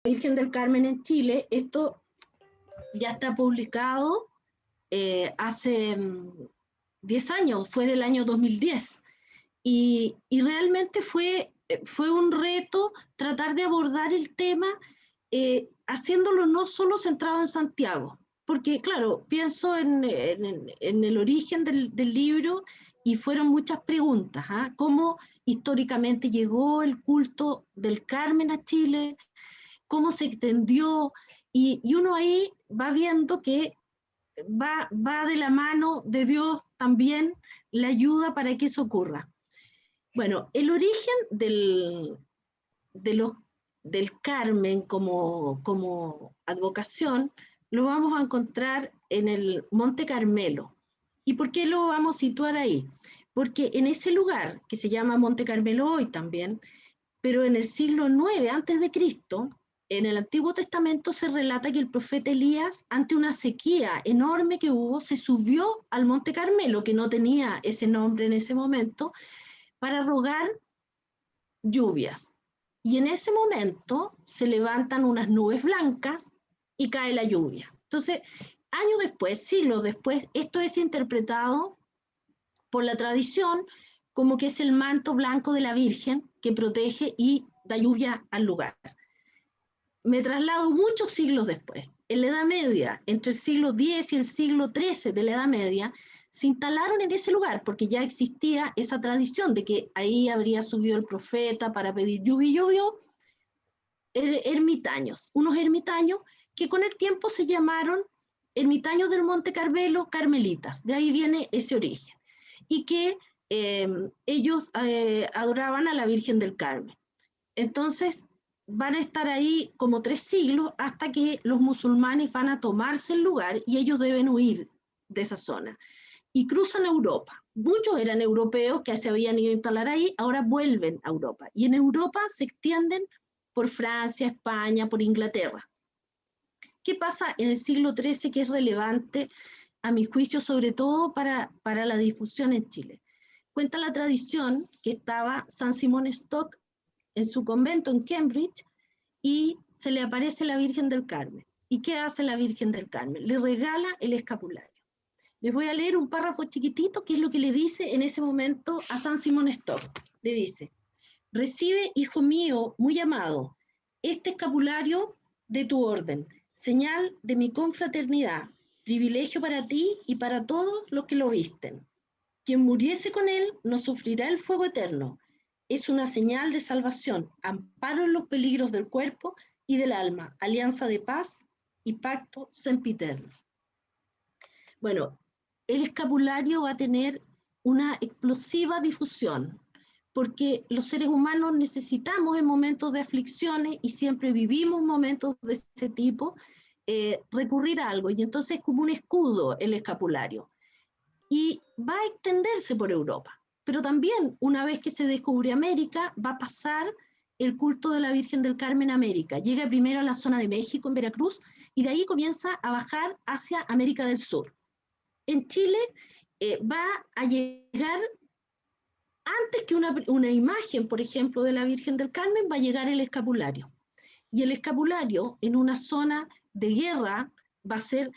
Virgen del Carmen en Chile, esto ya está publicado hace 10 años, fue del año 2010, y realmente fue un reto tratar de abordar el tema haciéndolo no solo centrado en Santiago, porque claro, pienso en el origen del libro y fueron muchas preguntas, ¿ah? ¿Cómo históricamente llegó el culto del Carmen a Chile? ¿Cómo se extendió? Y uno ahí va viendo que va de la mano de Dios también la ayuda para que eso ocurra. Bueno, el origen de los, del Carmen como advocación lo vamos a encontrar en el Monte Carmelo. ¿Y por qué lo vamos a situar ahí? Porque en ese lugar, que se llama Monte Carmelo hoy también, pero en el siglo IX antes de Cristo, en el Antiguo Testamento se relata que el profeta Elías, ante una sequía enorme que hubo, se subió al Monte Carmelo, que no tenía ese nombre en ese momento, para rogar lluvias. Y en ese momento se levantan unas nubes blancas y cae la lluvia. Entonces, años después, siglos después, esto es interpretado por la tradición como que es el manto blanco de la Virgen que protege y da lluvia al lugar. Me traslado muchos siglos después. En la Edad Media, entre el siglo X y el siglo XIII de la Edad Media, se instalaron en ese lugar porque ya existía esa tradición de que ahí habría subido el profeta para pedir lluvia y llovió, ermitaños, unos ermitaños que con el tiempo se llamaron ermitaños del Monte Carmelo, carmelitas, de ahí viene ese origen, y que ellos adoraban a la Virgen del Carmen. Entonces van a estar ahí como 3 siglos hasta que los musulmanes van a tomarse el lugar y ellos deben huir de esa zona. Y cruzan Europa. Muchos eran europeos que se habían ido a instalar ahí, ahora vuelven a Europa. Y en Europa se extienden por Francia, España, por Inglaterra. ¿Qué pasa en el siglo XIII que es relevante, a mi juicio, sobre todo para la difusión en Chile? Cuenta la tradición que estaba San Simón Stock en su convento en Cambridge y se le aparece la Virgen del Carmen. ¿Y qué hace la Virgen del Carmen? Le regala el escapulario. Les voy a leer un párrafo chiquitito que es lo que le dice en ese momento a San Simón Stock. Le dice: recibe, hijo mío, muy amado, este escapulario de tu orden, señal de mi confraternidad, privilegio para ti y para todos los que lo visten. Quien muriese con él no sufrirá el fuego eterno. Es una señal de salvación, amparo en los peligros del cuerpo y del alma, alianza de paz y pacto sempiterno. Bueno, el escapulario va a tener una explosiva difusión, porque los seres humanos necesitamos en momentos de aflicciones y siempre vivimos momentos de ese tipo, recurrir a algo, y entonces es como un escudo el escapulario. Y va a extenderse por Europa, pero también una vez que se descubre América, va a pasar el culto de la Virgen del Carmen a América. Llega primero a la zona de México, en Veracruz, y de ahí comienza a bajar hacia América del Sur. En Chile va a llegar, antes que una imagen, por ejemplo, de la Virgen del Carmen, va a llegar el escapulario. Y el escapulario en una zona de guerra va a ser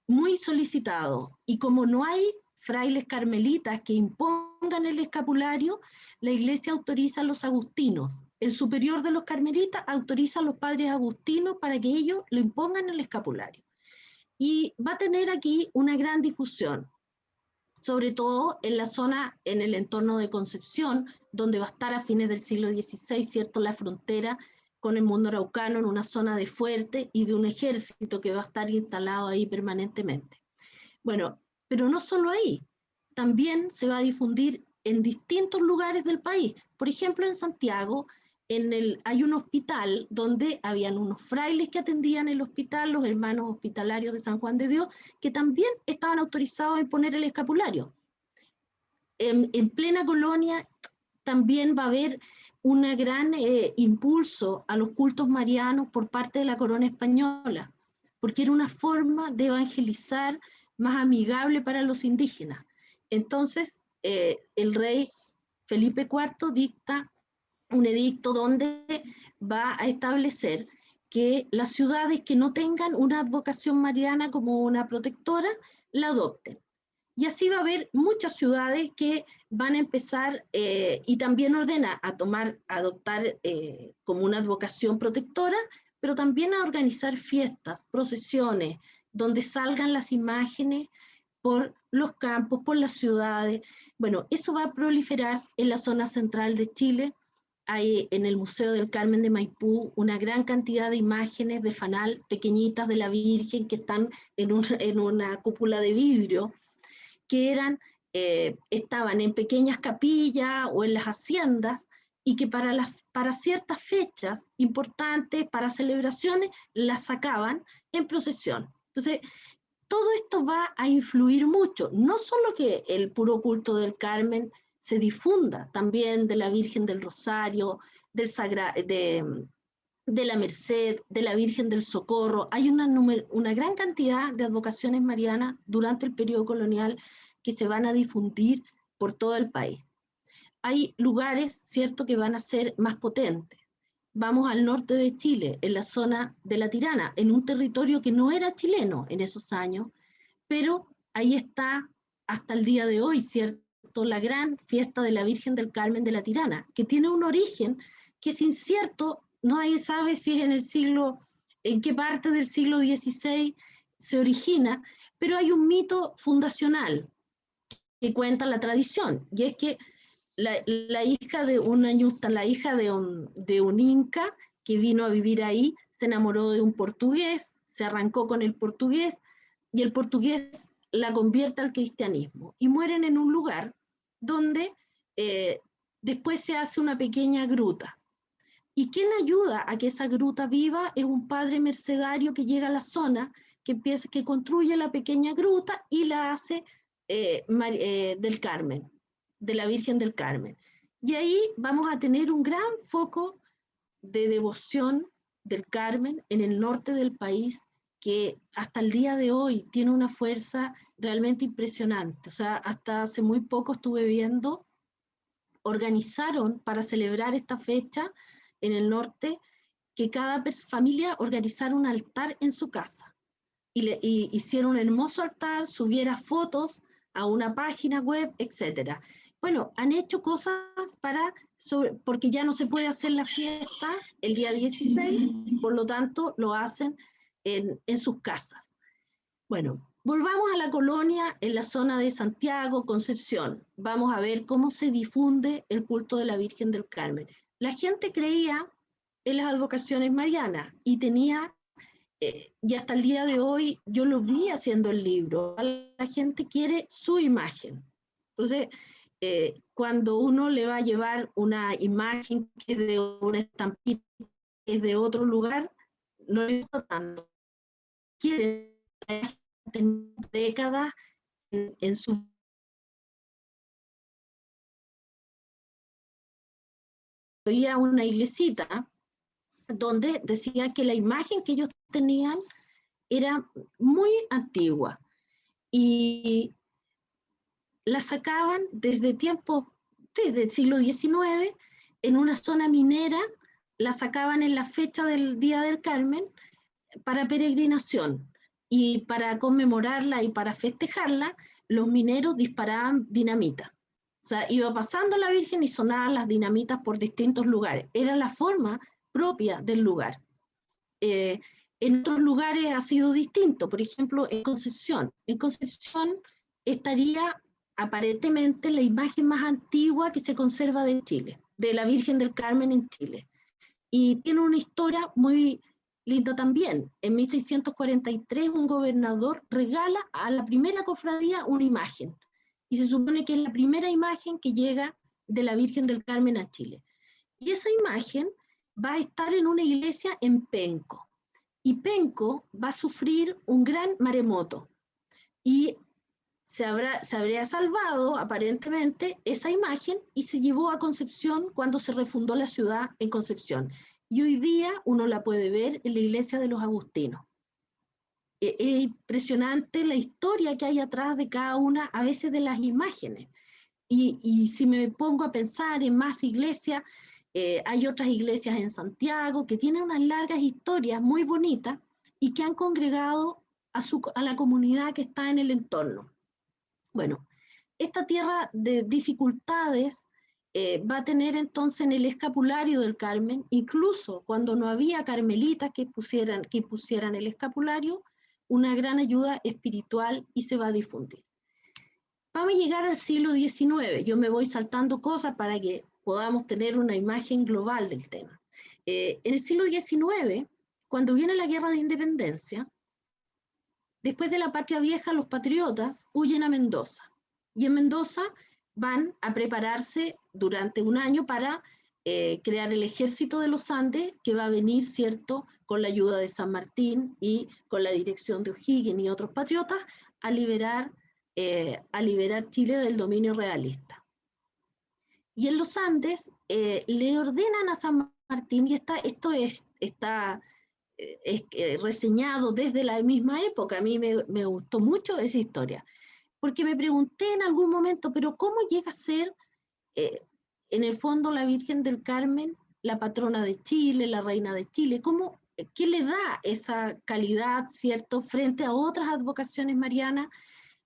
muy solicitado. Y como no hay frailes carmelitas que impongan el escapulario, la iglesia autoriza a los agustinos. El superior de los carmelitas autoriza a los padres agustinos para que ellos lo impongan el escapulario. Y va a tener aquí una gran difusión, sobre todo en la zona, en el entorno de Concepción, donde va a estar a fines del siglo XVI, ¿cierto?, la frontera con el mundo araucano, en una zona de fuerte y de un ejército que va a estar instalado ahí permanentemente. Bueno, pero no solo ahí, también se va a difundir en distintos lugares del país. Por ejemplo, en Santiago hay un hospital donde habían unos frailes que atendían el hospital, los hermanos hospitalarios de San Juan de Dios, que también estaban autorizados a imponer el escapulario. En plena colonia también va a haber un gran impulso a los cultos marianos por parte de la corona española, porque era una forma de evangelizar más amigable para los indígenas. Entonces, el rey Felipe IV dicta un edicto donde va a establecer que las ciudades que no tengan una advocación mariana como una protectora, la adopten. Y así va a haber muchas ciudades que van a empezar, y también ordena a adoptar como una advocación protectora, pero también a organizar fiestas, procesiones, donde salgan las imágenes por los campos, por las ciudades. Bueno, eso va a proliferar en la zona central de Chile. Hay en el Museo del Carmen de Maipú una gran cantidad de imágenes de fanal pequeñitas de la Virgen que están en una cúpula de vidrio, que estaban en pequeñas capillas o en las haciendas, y que para ciertas fechas importantes, para celebraciones, las sacaban en procesión. Entonces, todo esto va a influir mucho, no solo que el puro culto del Carmen se difunda, también de la Virgen del Rosario, de la Merced, de la Virgen del Socorro. Hay una gran cantidad de advocaciones marianas durante el periodo colonial que se van a difundir por todo el país. Hay lugares, cierto, que van a ser más potentes. Vamos al norte de Chile, en la zona de La Tirana, en un territorio que no era chileno en esos años, pero ahí está hasta el día de hoy, ¿cierto?, la gran fiesta de la Virgen del Carmen de La Tirana, que tiene un origen que es incierto, nadie sabe si es en qué parte del siglo XVI se origina, pero hay un mito fundacional que cuenta la tradición, y es que la hija de una ñusta, la hija de un inca que vino a vivir ahí, se enamoró de un portugués, se arrancó con el portugués, y el portugués la convierte al cristianismo, y mueren en un lugar donde después se hace una pequeña gruta. ¿Y quien ayuda a que esa gruta viva? Es un padre mercedario que llega a la zona, que construye la pequeña gruta y la hace del Carmen, de la Virgen del Carmen. Y ahí vamos a tener un gran foco de devoción del Carmen en el norte del país, que hasta el día de hoy tiene una fuerza realmente impresionante. O sea, hasta hace muy poco estuve viendo, organizaron para celebrar esta fecha en el norte, que cada familia organizara un altar en su casa. Y hicieron un hermoso altar, subiera fotos a una página web, etc. Bueno, han hecho cosas porque ya no se puede hacer la fiesta el día 16, por lo tanto lo hacen en sus casas. Bueno, volvamos a la colonia en la zona de Santiago, Concepción. Vamos a ver cómo se difunde el culto de la Virgen del Carmen. La gente creía en las advocaciones marianas y tenía, y hasta el día de hoy yo lo vi haciendo el libro, la gente quiere su imagen. Entonces, cuando uno le va a llevar una imagen que es de una estampita, que es de otro lugar, no le gusta tanto. Quiere tener décadas en su... Había una iglesita donde decía que la imagen que ellos tenían era muy antigua y la sacaban desde el siglo XIX, en una zona minera, la sacaban en la fecha del Día del Carmen para peregrinación, y para conmemorarla y para festejarla, los mineros disparaban dinamita. O sea, iba pasando la Virgen y sonaban las dinamitas por distintos lugares. Era la forma propia del lugar. En otros lugares ha sido distinto. Por ejemplo, en Concepción. En Concepción estaría aparentemente la imagen más antigua que se conserva de Chile, de la Virgen del Carmen en Chile. Y tiene una historia muy linda también. En 1643 un gobernador regala a la primera cofradía una imagen, y se supone que es la primera imagen que llega de la Virgen del Carmen a Chile. Y esa imagen va a estar en una iglesia en Penco, y Penco va a sufrir un gran maremoto, y se habría salvado aparentemente esa imagen y se llevó a Concepción cuando se refundó la ciudad en Concepción. Y hoy día uno la puede ver en la iglesia de los Agustinos. Es impresionante la historia que hay atrás de cada una, a veces, de las imágenes. Y si me pongo a pensar en más iglesias, hay otras iglesias en Santiago que tienen unas largas historias muy bonitas y que han congregado a la comunidad que está en el entorno. Bueno, esta tierra de dificultades va a tener entonces en el escapulario del Carmen, incluso cuando no había carmelitas que pusieran el escapulario, una gran ayuda espiritual y se va a difundir. Vamos a llegar al siglo XIX. Yo me voy saltando cosas para que podamos tener una imagen global del tema. En el siglo XIX, cuando viene la Guerra de Independencia, después de la Patria Vieja, los patriotas huyen a Mendoza. Y en Mendoza van a prepararse durante un año para crear el Ejército de los Andes, que va a venir, ¿cierto?, con la ayuda de San Martín y con la dirección de O'Higgins y otros patriotas, a liberar Chile del dominio realista. Y en los Andes le ordenan a San Martín, y esto está reseñado desde la misma época, a mí me gustó mucho esa historia, porque me pregunté en algún momento, pero ¿cómo llega a ser en el fondo la Virgen del Carmen la patrona de Chile, la reina de Chile? ¿Qué le da esa calidad, cierto, frente a otras advocaciones marianas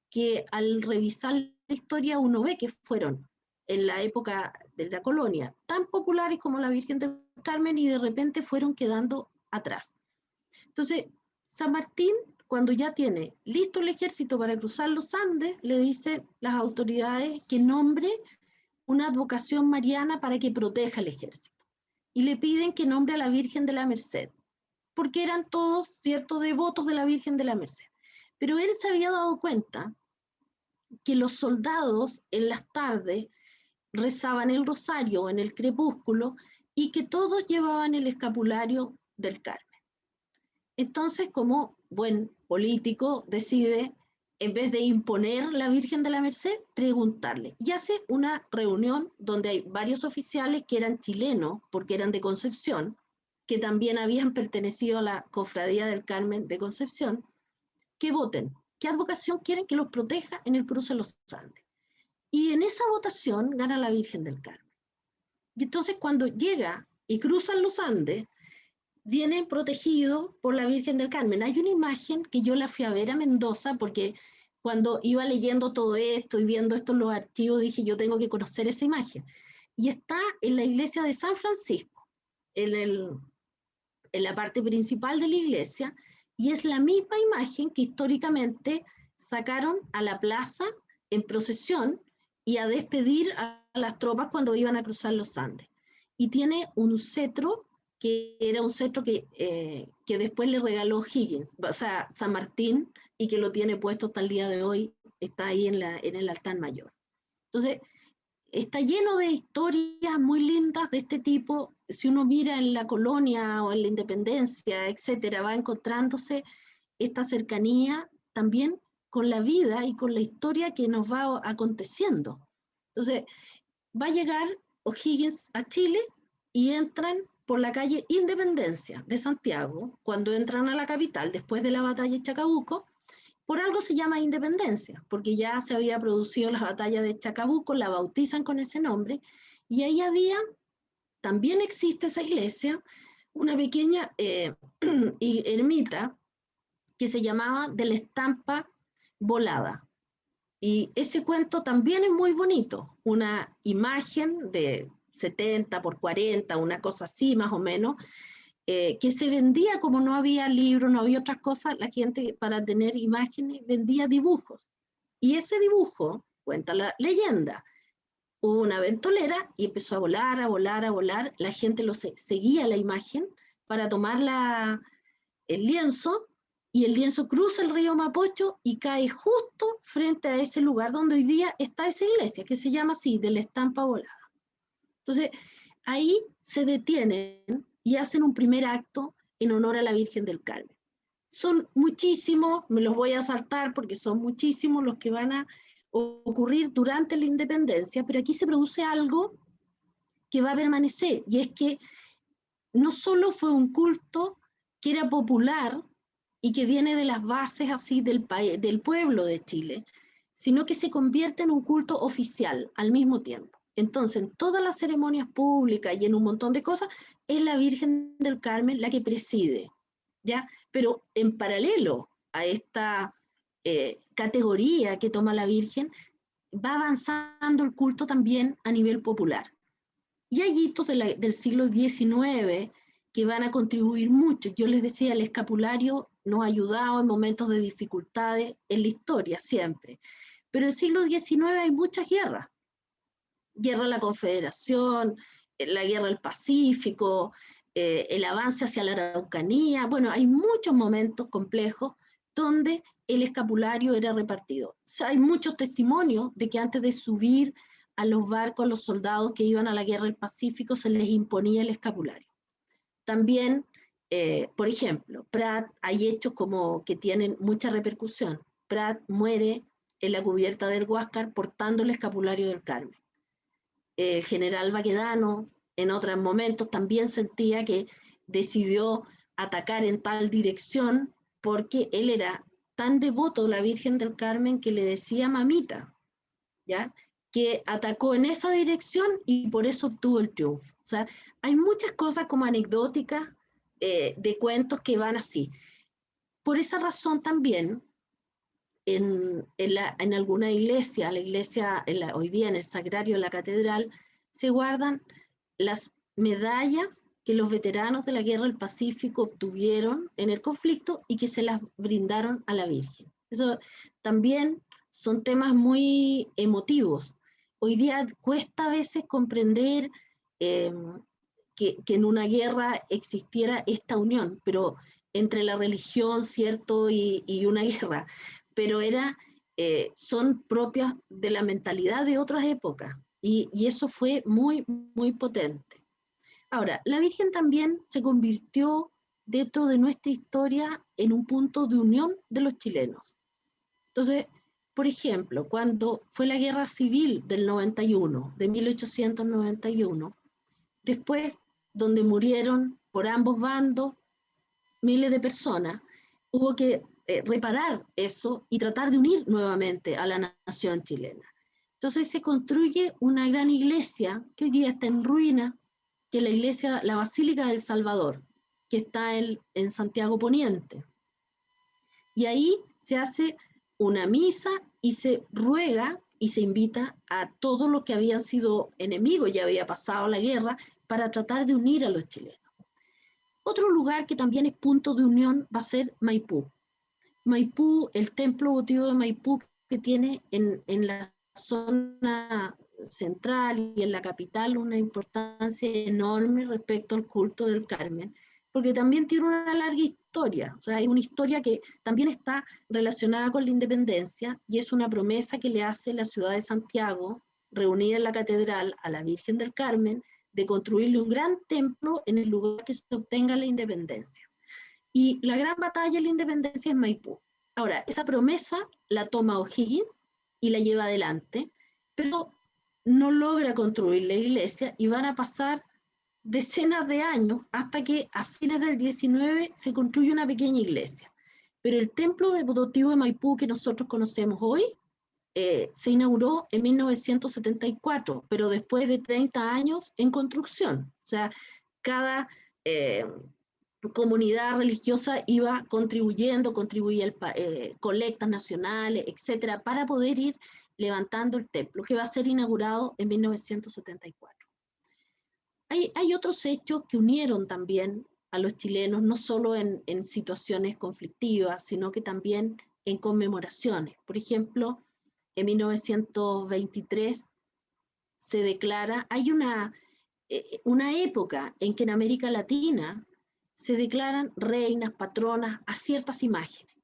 que al revisar la historia uno ve que fueron en la época de la colonia tan populares como la Virgen del Carmen y de repente fueron quedando atrás? Entonces, San Martín, cuando ya tiene listo el ejército para cruzar los Andes, le dice a las autoridades que nombre una advocación mariana para que proteja el ejército. Y le piden que nombre a la Virgen de la Merced, porque eran todos, ¿cierto?, devotos de la Virgen de la Merced. Pero él se había dado cuenta que los soldados en las tardes rezaban el rosario en el crepúsculo y que todos llevaban el escapulario del Carmen. Entonces, como buen político, decide, en vez de imponer la Virgen de la Merced, preguntarle. Y hace una reunión donde hay varios oficiales que eran chilenos, porque eran de Concepción, que también habían pertenecido a la Cofradía del Carmen de Concepción, que voten. ¿Qué advocación quieren que los proteja en el cruce de los Andes? Y en esa votación gana la Virgen del Carmen. Y entonces cuando llega y cruzan los Andes, vienen protegidos por la Virgen del Carmen. Hay una imagen que yo la fui a ver a Mendoza porque cuando iba leyendo todo esto y viendo esto en los archivos dije yo tengo que conocer esa imagen. Y está en la iglesia de San Francisco, en la parte principal de la iglesia, y es la misma imagen que históricamente sacaron a la plaza en procesión y a despedir a las tropas cuando iban a cruzar los Andes. Y tiene un cetro que era un cetro que después le regaló Higgins, o sea, San Martín, y que lo tiene puesto hasta el día de hoy, está ahí en el altar mayor. Entonces, está lleno de historias muy lindas de este tipo. Si uno mira en la colonia o en la independencia, etcétera, va encontrándose esta cercanía también con la vida y con la historia que nos va aconteciendo. Entonces, va a llegar O'Higgins a Chile y entran por la calle Independencia de Santiago, cuando entran a la capital después de la batalla de Chacabuco. Por algo se llama Independencia, porque ya se había producido la batalla de Chacabuco, la bautizan con ese nombre, y ahí también existe esa iglesia, una pequeña ermita que se llamaba de la Estampa Volada. Y ese cuento también es muy bonito, una imagen de 70 por 40, una cosa así más o menos, que se vendía como no había libros, no había otras cosas, la gente para tener imágenes vendía dibujos. Y ese dibujo, cuenta la leyenda, hubo una ventolera y empezó a volar, a volar, a volar, la gente seguía la imagen para tomar el lienzo, y el lienzo cruza el río Mapocho y cae justo frente a ese lugar donde hoy día está esa iglesia, que se llama así, de la Estampa Volada. Entonces, ahí se detienen y hacen un primer acto en honor a la Virgen del Carmen. Son muchísimos, me los voy a saltar porque son muchísimos los que van a ocurrir durante la independencia, pero aquí se produce algo que va a permanecer, y es que no solo fue un culto que era popular y que viene de las bases así del pueblo de Chile, sino que se convierte en un culto oficial al mismo tiempo. Entonces, en todas las ceremonias públicas y en un montón de cosas, es la Virgen del Carmen la que preside, ¿ya? Pero en paralelo a esta categoría que toma la Virgen, va avanzando el culto también a nivel popular. Y hay hitos del siglo XIX que van a contribuir mucho. Yo les decía, el escapulario nos ha ayudado en momentos de dificultades en la historia, siempre. Pero en el siglo XIX hay muchas guerras. Guerra de la Confederación, la guerra del Pacífico, el avance hacia la Araucanía. Bueno, hay muchos momentos complejos donde el escapulario era repartido. O sea, hay muchos testimonios de que antes de subir a los barcos, a los soldados que iban a la guerra del Pacífico, se les imponía el escapulario. También, por ejemplo, Prat, hay hechos como que tienen mucha repercusión. Prat muere en la cubierta del Huáscar portando el escapulario del Carmen. El general Baquedano, en otros momentos, también sentía que decidió atacar en tal dirección porque él era tan devoto de la Virgen del Carmen que le decía mamita, ¿ya? Que atacó en esa dirección y por eso obtuvo el triunfo. O sea, hay muchas cosas como anecdóticas de cuentos que van así. Por esa razón también, en alguna iglesia, la iglesia hoy día en el sagrario de la catedral, se guardan las medallas que los veteranos de la Guerra del Pacífico obtuvieron en el conflicto y que se las brindaron a la Virgen. Eso también son temas muy emotivos. Hoy día cuesta a veces comprender que en una guerra existiera esta unión, pero entre la religión, ¿cierto? Y una guerra, pero son propias de la mentalidad de otras épocas y eso fue muy, muy potente. Ahora, la Virgen también se convirtió dentro de nuestra historia en un punto de unión de los chilenos. Entonces, por ejemplo, cuando fue la guerra civil del 91, de 1891, después donde murieron por ambos bandos miles de personas, hubo que reparar eso y tratar de unir nuevamente a la nación chilena. Entonces se construye una gran iglesia que hoy día está en ruina, que es la iglesia, la Basílica del Salvador, que está en Santiago Poniente. Y ahí se hace una misa y se ruega y se invita a todos los que habían sido enemigos, ya había pasado la guerra, para tratar de unir a los chilenos. Otro lugar que también es punto de unión va a ser Maipú. Maipú, el templo votivo de Maipú que tiene en la zona central y en la capital una importancia enorme respecto al culto del Carmen, porque también tiene una larga historia, o sea, hay una historia que también está relacionada con la independencia y es una promesa que le hace la ciudad de Santiago, reunida en la catedral, a la Virgen del Carmen, de construirle un gran templo en el lugar que se obtenga la independencia. Y la gran batalla de la independencia es Maipú. Ahora, esa promesa la toma O'Higgins y la lleva adelante, pero no logra construir la iglesia y van a pasar decenas de años hasta que a fines del 19 se construye una pequeña iglesia. Pero el templo devotivo de Maipú que nosotros conocemos hoy se inauguró en 1974, pero después de 30 años en construcción. O sea, cada comunidad religiosa iba contribuyendo, contribuía colectas nacionales, etcétera, para poder ir levantando el templo, que va a ser inaugurado en 1974. Hay otros hechos que unieron también a los chilenos, no solo en situaciones conflictivas, sino que también en conmemoraciones. Por ejemplo, en 1923 se declara, hay una época en que en América Latina se declaran reinas, patronas a ciertas imágenes.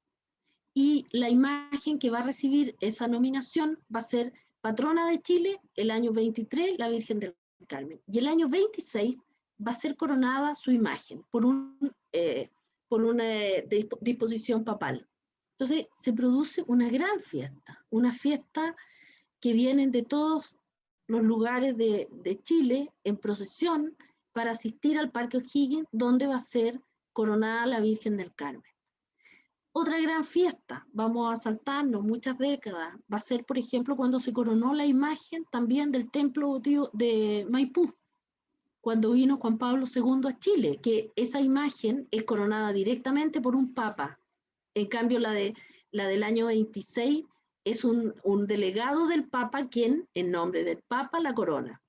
Y la imagen que va a recibir esa nominación va a ser patrona de Chile el año 23, la Virgen del Carmen. Y el año 26 va a ser coronada su imagen por una disposición papal. Entonces se produce una gran fiesta, una fiesta que vienen de todos los lugares de Chile en procesión para asistir al Parque O'Higgins, donde va a ser coronada la Virgen del Carmen. Otra gran fiesta, vamos a saltarnos muchas décadas, va a ser, por ejemplo, cuando se coronó la imagen también del templo votivo de Maipú, cuando vino Juan Pablo II a Chile, que esa imagen es coronada directamente por un papa. En cambio, la del año 26 es un delegado del papa quien, en nombre del papa, la corona.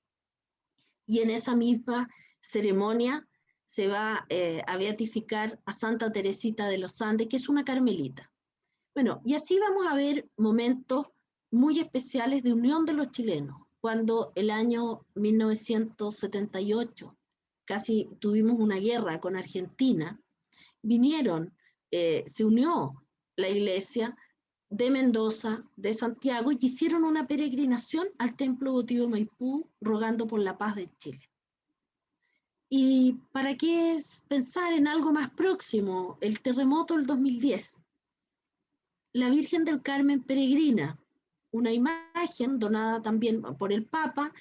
Y en esa misma ceremonia se va a beatificar a Santa Teresita de los Andes, que es una carmelita. Bueno, y así vamos a ver momentos muy especiales de unión de los chilenos. Cuando el año 1978 casi tuvimos una guerra con Argentina, vinieron, se unió la iglesia de Mendoza, de Santiago, y hicieron una peregrinación al Templo Votivo Maipú, rogando por la paz de Chile. ¿Y para qué pensar en algo más próximo? El terremoto del 2010. La Virgen del Carmen peregrina, una imagen donada también por el Papa,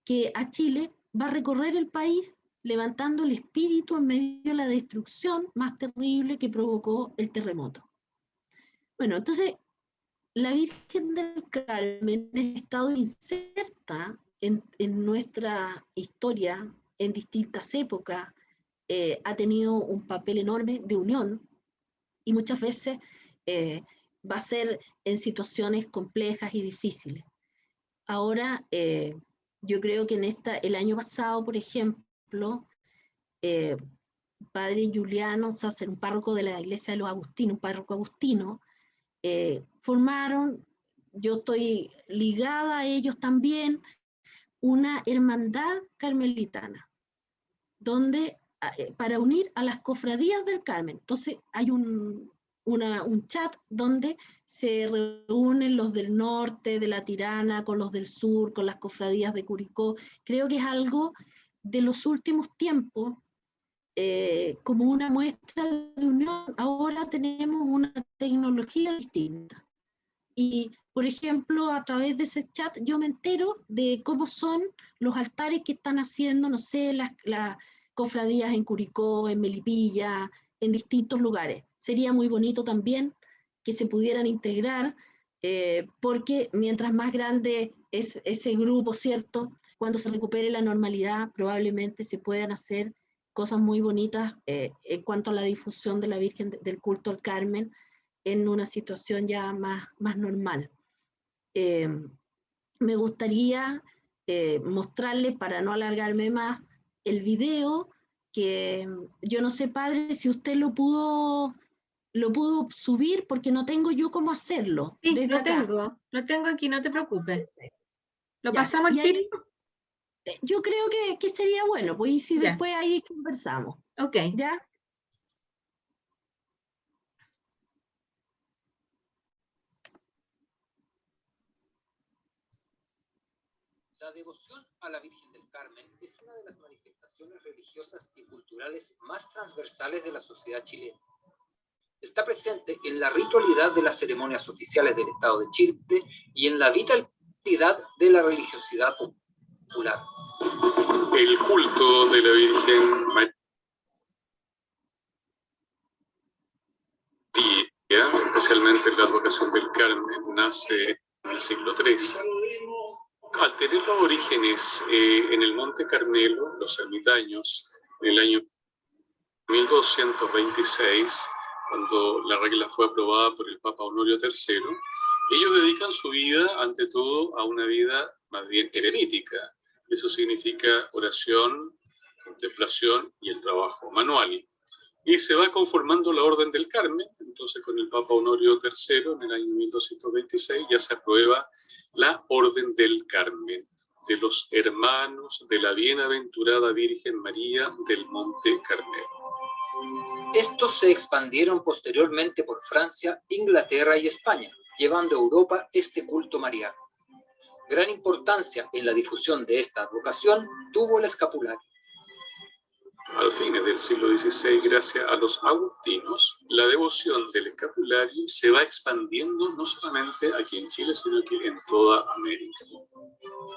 que a Chile va a recorrer el país levantando el espíritu en medio de la destrucción más terrible que provocó el terremoto. Bueno, entonces, la Virgen del Carmen ha estado inserta en nuestra historia en distintas épocas, ha tenido un papel enorme de unión y muchas veces va a ser en situaciones complejas y difíciles. Ahora, yo creo que el año pasado, por ejemplo, padre Juliano Sácer, un párroco de la iglesia de los Agustinos, un párroco agustino, formaron, yo estoy ligada a ellos también, una hermandad carmelitana, donde para unir a las cofradías del Carmen. Entonces hay un chat donde se reúnen los del norte, de la Tirana, con los del sur, con las cofradías de Curicó. Creo que es algo de los últimos tiempos, como una muestra de unión. Ahora tenemos una tecnología distinta. Y, por ejemplo, a través de ese chat yo me entero de cómo son los altares que están haciendo, no sé, las cofradías en Curicó, en Melipilla, en distintos lugares. Sería muy bonito también que se pudieran integrar, porque mientras más grande es ese grupo, ¿cierto? Cuando se recupere la normalidad, probablemente se puedan hacer cosas muy bonitas en cuanto a la difusión de la Virgen del culto al Carmen, en una situación ya más normal. Me gustaría mostrarle, para no alargarme más, el video que yo no sé, padre, si usted lo pudo subir, porque no tengo yo cómo hacerlo Sí, desde acá. lo tengo aquí, no te preocupes. ¿Lo Ya, pasamos al y ahí, tiro? yo creo que sería bueno, pues, y si Ya. después ahí conversamos. Ok. ¿Ya? La devoción a la Virgen del Carmen es una de las manifestaciones religiosas y culturales más transversales de la sociedad chilena. Está presente en la ritualidad de las ceremonias oficiales del Estado de Chile y en la vitalidad de la religiosidad popular. El culto de la Virgen María, especialmente la advocación del Carmen, nace en el siglo III. Al tener los orígenes en el Monte Carmelo, los ermitaños, en el año 1226, cuando la regla fue aprobada por el Papa Honorio III, ellos dedican su vida, ante todo, a una vida más bien eremítica. Eso significa oración, contemplación y el trabajo manual. Y se va conformando la Orden del Carmen. Entonces, con el Papa Honorio III, en el año 1226, ya se aprueba la Orden del Carmen, de los hermanos de la bienaventurada Virgen María del Monte Carmelo. Estos se expandieron posteriormente por Francia, Inglaterra y España, llevando a Europa este culto mariano. Gran importancia en la difusión de esta advocación tuvo el escapulario. Al fines del siglo XVI, gracias a los agustinos, la devoción del escapulario se va expandiendo no solamente aquí en Chile, sino que en toda América.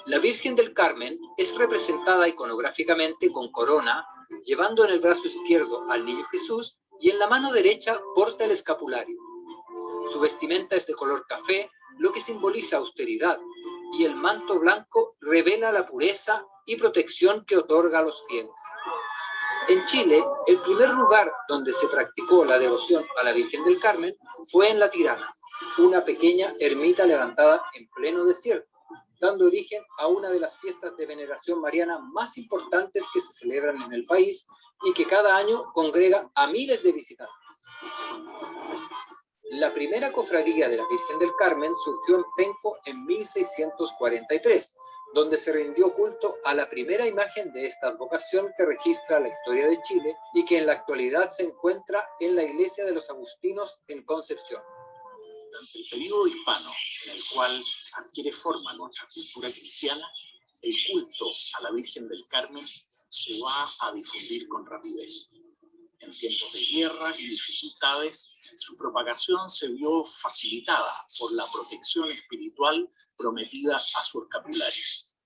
La Virgen del Carmen es representada iconográficamente con corona, llevando en el brazo izquierdo al Niño Jesús y en la mano derecha porta el escapulario. Su vestimenta es de color café, lo que simboliza austeridad, y el manto blanco revela la pureza y protección que otorga a los fieles. En Chile, el primer lugar donde se practicó la devoción a la Virgen del Carmen fue en La Tirana, una pequeña ermita levantada en pleno desierto, dando origen a una de las fiestas de veneración mariana más importantes que se celebran en el país y que cada año congrega a miles de visitantes. La primera cofradía de la Virgen del Carmen surgió en Penco en 1643, donde se rindió culto a la primera imagen de esta advocación que registra la historia de Chile y que en la actualidad se encuentra en la iglesia de los Agustinos en Concepción. Durante el periodo hispano, en el cual adquiere forma nuestra cultura cristiana, el culto a la Virgen del Carmen se va a difundir con rapidez. En tiempos de guerra y dificultades, su propagación se vio facilitada por la protección espiritual prometida a sus escapularios.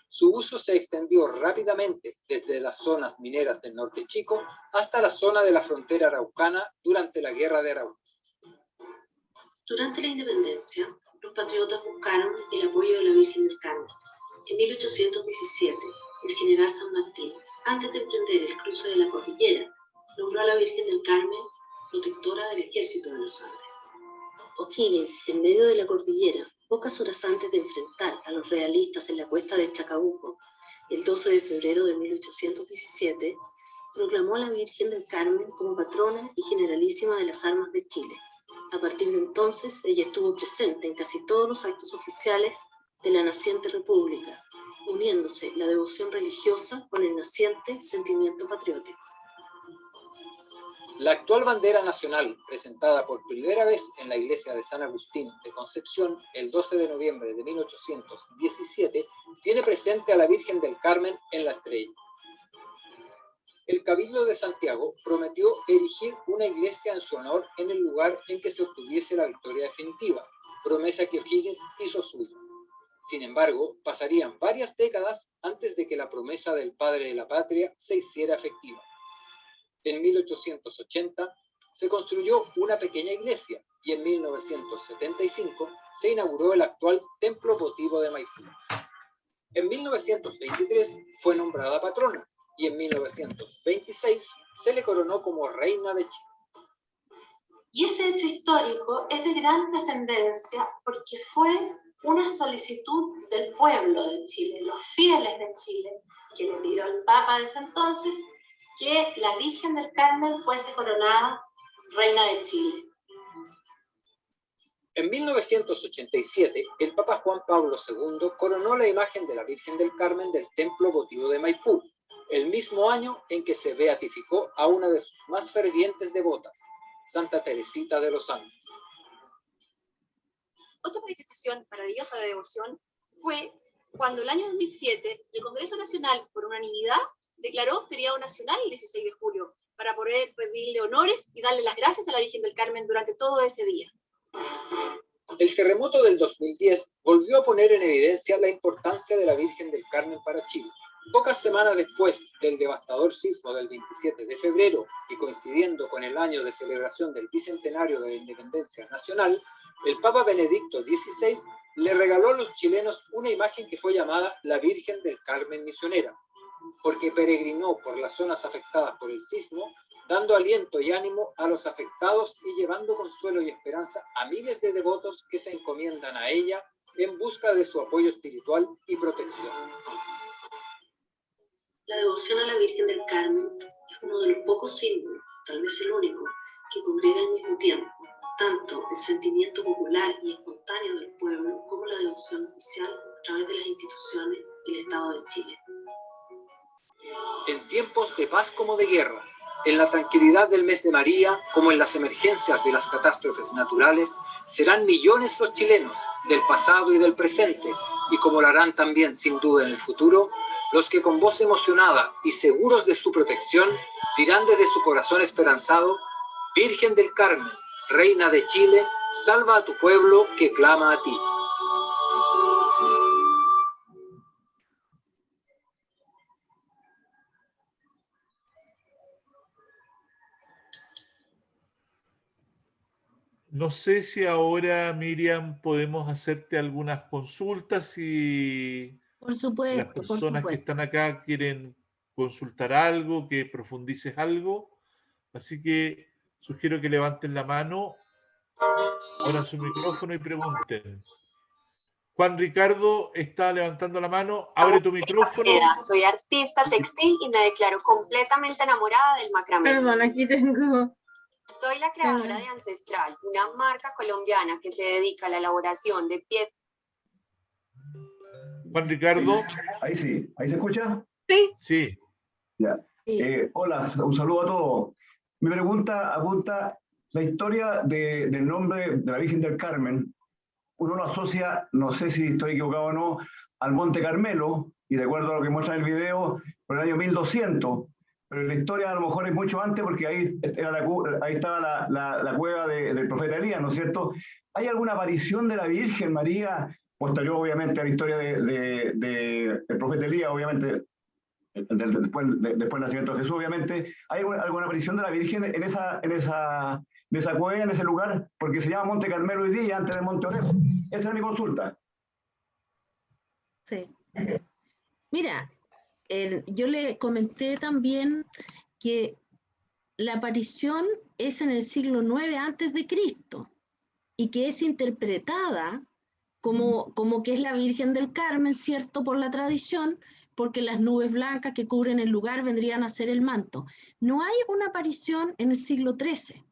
Su uso se extendió rápidamente desde las zonas mineras del Norte Chico hasta la zona de la frontera araucana durante la Guerra de Arauco. Durante la independencia, los patriotas buscaron el apoyo de la Virgen del Carmen. En 1817, el general San Martín, antes de emprender el cruce de la cordillera, nombró a la Virgen del Carmen protectora del ejército de los Andes. O'Higgins, en medio de la cordillera, pocas horas antes de enfrentar a los realistas en la cuesta de Chacabuco, el 12 de febrero de 1817, proclamó a la Virgen del Carmen como patrona y generalísima de las armas de Chile. A partir de entonces, ella estuvo presente en casi todos los actos oficiales de la naciente república, uniéndose la devoción religiosa con el naciente sentimiento patriótico. La actual bandera nacional, presentada por primera vez en la iglesia de San Agustín de Concepción el 12 de noviembre de 1817, tiene presente a la Virgen del Carmen en la estrella. El Cabildo de Santiago prometió erigir una iglesia en su honor en el lugar en que se obtuviese la victoria definitiva, promesa que O'Higgins hizo suya. Sin embargo, pasarían varias décadas antes de que la promesa del padre de la patria se hiciera efectiva. En 1880 se construyó una pequeña iglesia y en 1975 se inauguró el actual Templo Votivo de Maipú. En 1923 fue nombrada patrona y en 1926 se le coronó como reina de Chile. Y ese hecho histórico es de gran trascendencia porque fue una solicitud del pueblo de Chile, los fieles de Chile, que le pidió al Papa de ese entonces que la Virgen del Carmen fuese coronada reina de Chile. En 1987, el Papa Juan Pablo II coronó la imagen de la Virgen del Carmen del Templo Votivo de Maipú, el mismo año en que se beatificó a una de sus más fervientes devotas, Santa Teresita de los Andes. Otra manifestación maravillosa de devoción fue cuando el año 2007 el Congreso Nacional, por unanimidad, declaró feriado nacional el 16 de julio para poder rendirle honores y darle las gracias a la Virgen del Carmen durante todo ese día. El terremoto del 2010 volvió a poner en evidencia la importancia de la Virgen del Carmen para Chile. Pocas semanas después del devastador sismo del 27 de febrero y coincidiendo con el año de celebración del bicentenario de la independencia nacional, el Papa Benedicto XVI le regaló a los chilenos una imagen que fue llamada la Virgen del Carmen Misionera, porque peregrinó por las zonas afectadas por el sismo, dando aliento y ánimo a los afectados y llevando consuelo y esperanza a miles de devotos que se encomiendan a ella en busca de su apoyo espiritual y protección. La devoción a la Virgen del Carmen es uno de los pocos símbolos, tal vez el único, que congrega al mismo tiempo tanto el sentimiento popular y espontáneo del pueblo como la devoción oficial a través de las instituciones del Estado de Chile. En tiempos de paz como de guerra, en la tranquilidad del mes de María, como en las emergencias de las catástrofes naturales, serán millones los chilenos del pasado y del presente, y como lo harán también, sin duda, en el futuro, los que con voz emocionada y seguros de su protección, dirán desde su corazón esperanzado: Virgen del Carmen, Reina de Chile, salva a tu pueblo que clama a ti. No sé si ahora, Miriam, podemos hacerte algunas consultas y Por las supuesto, por personas que supuesto. están acá quieren consultar algo, que profundices algo. Así que sugiero que levanten la mano, abran su micrófono y pregunten. Juan Ricardo está levantando la mano. Abre tu micrófono. Soy artista textil y me declaro completamente enamorada del macramé. Perdón, aquí tengo... Soy la creadora de Ancestral, una marca colombiana que se dedica a la elaboración de piezas. Juan Ricardo. Ahí sí. ¿Ahí se escucha? Sí. Sí. Ya. Hola, un saludo a todos. Mi pregunta apunta la historia del nombre de la Virgen del Carmen. Uno lo asocia, no sé si estoy equivocado o no, al Monte Carmelo, y de acuerdo a lo que muestra el video, por el año 1200. Pero la historia a lo mejor es mucho antes, porque ahí estaba la cueva del profeta Elías, ¿no es cierto? ¿Hay alguna aparición de la Virgen María, posterior obviamente a la historia del profeta Elías, obviamente, después del nacimiento de Jesús, obviamente? ¿Hay alguna aparición de la Virgen en esa cueva, en ese lugar? Porque se llama Monte Carmelo hoy día, antes de Monte Oreb. Esa es mi consulta. Sí. Mira, yo le comenté también que la aparición es en el siglo IX antes de Cristo y que es interpretada como que es la Virgen del Carmen, ¿cierto? Por la tradición, porque las nubes blancas que cubren el lugar vendrían a ser el manto. No hay una aparición en el siglo XIII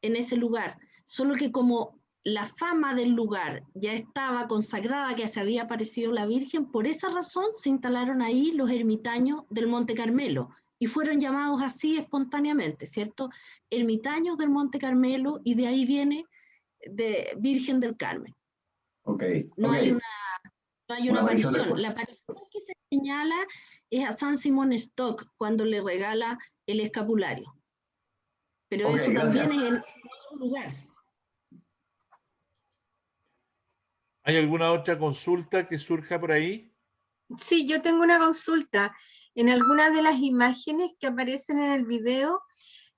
en ese lugar, solo que como la fama del lugar ya estaba consagrada, que se había aparecido la Virgen, por esa razón se instalaron ahí los ermitaños del Monte Carmelo y fueron llamados así espontáneamente, ¿cierto? Ermitaños del Monte Carmelo, y de ahí viene de Virgen del Carmen. Okay. No hay una aparición. La aparición que se señala es a San Simón Stock cuando le regala el escapulario. Pero eso también es en otro lugar. ¿Hay alguna otra consulta que surja por ahí? Sí, yo tengo una consulta. En algunas de las imágenes que aparecen en el video,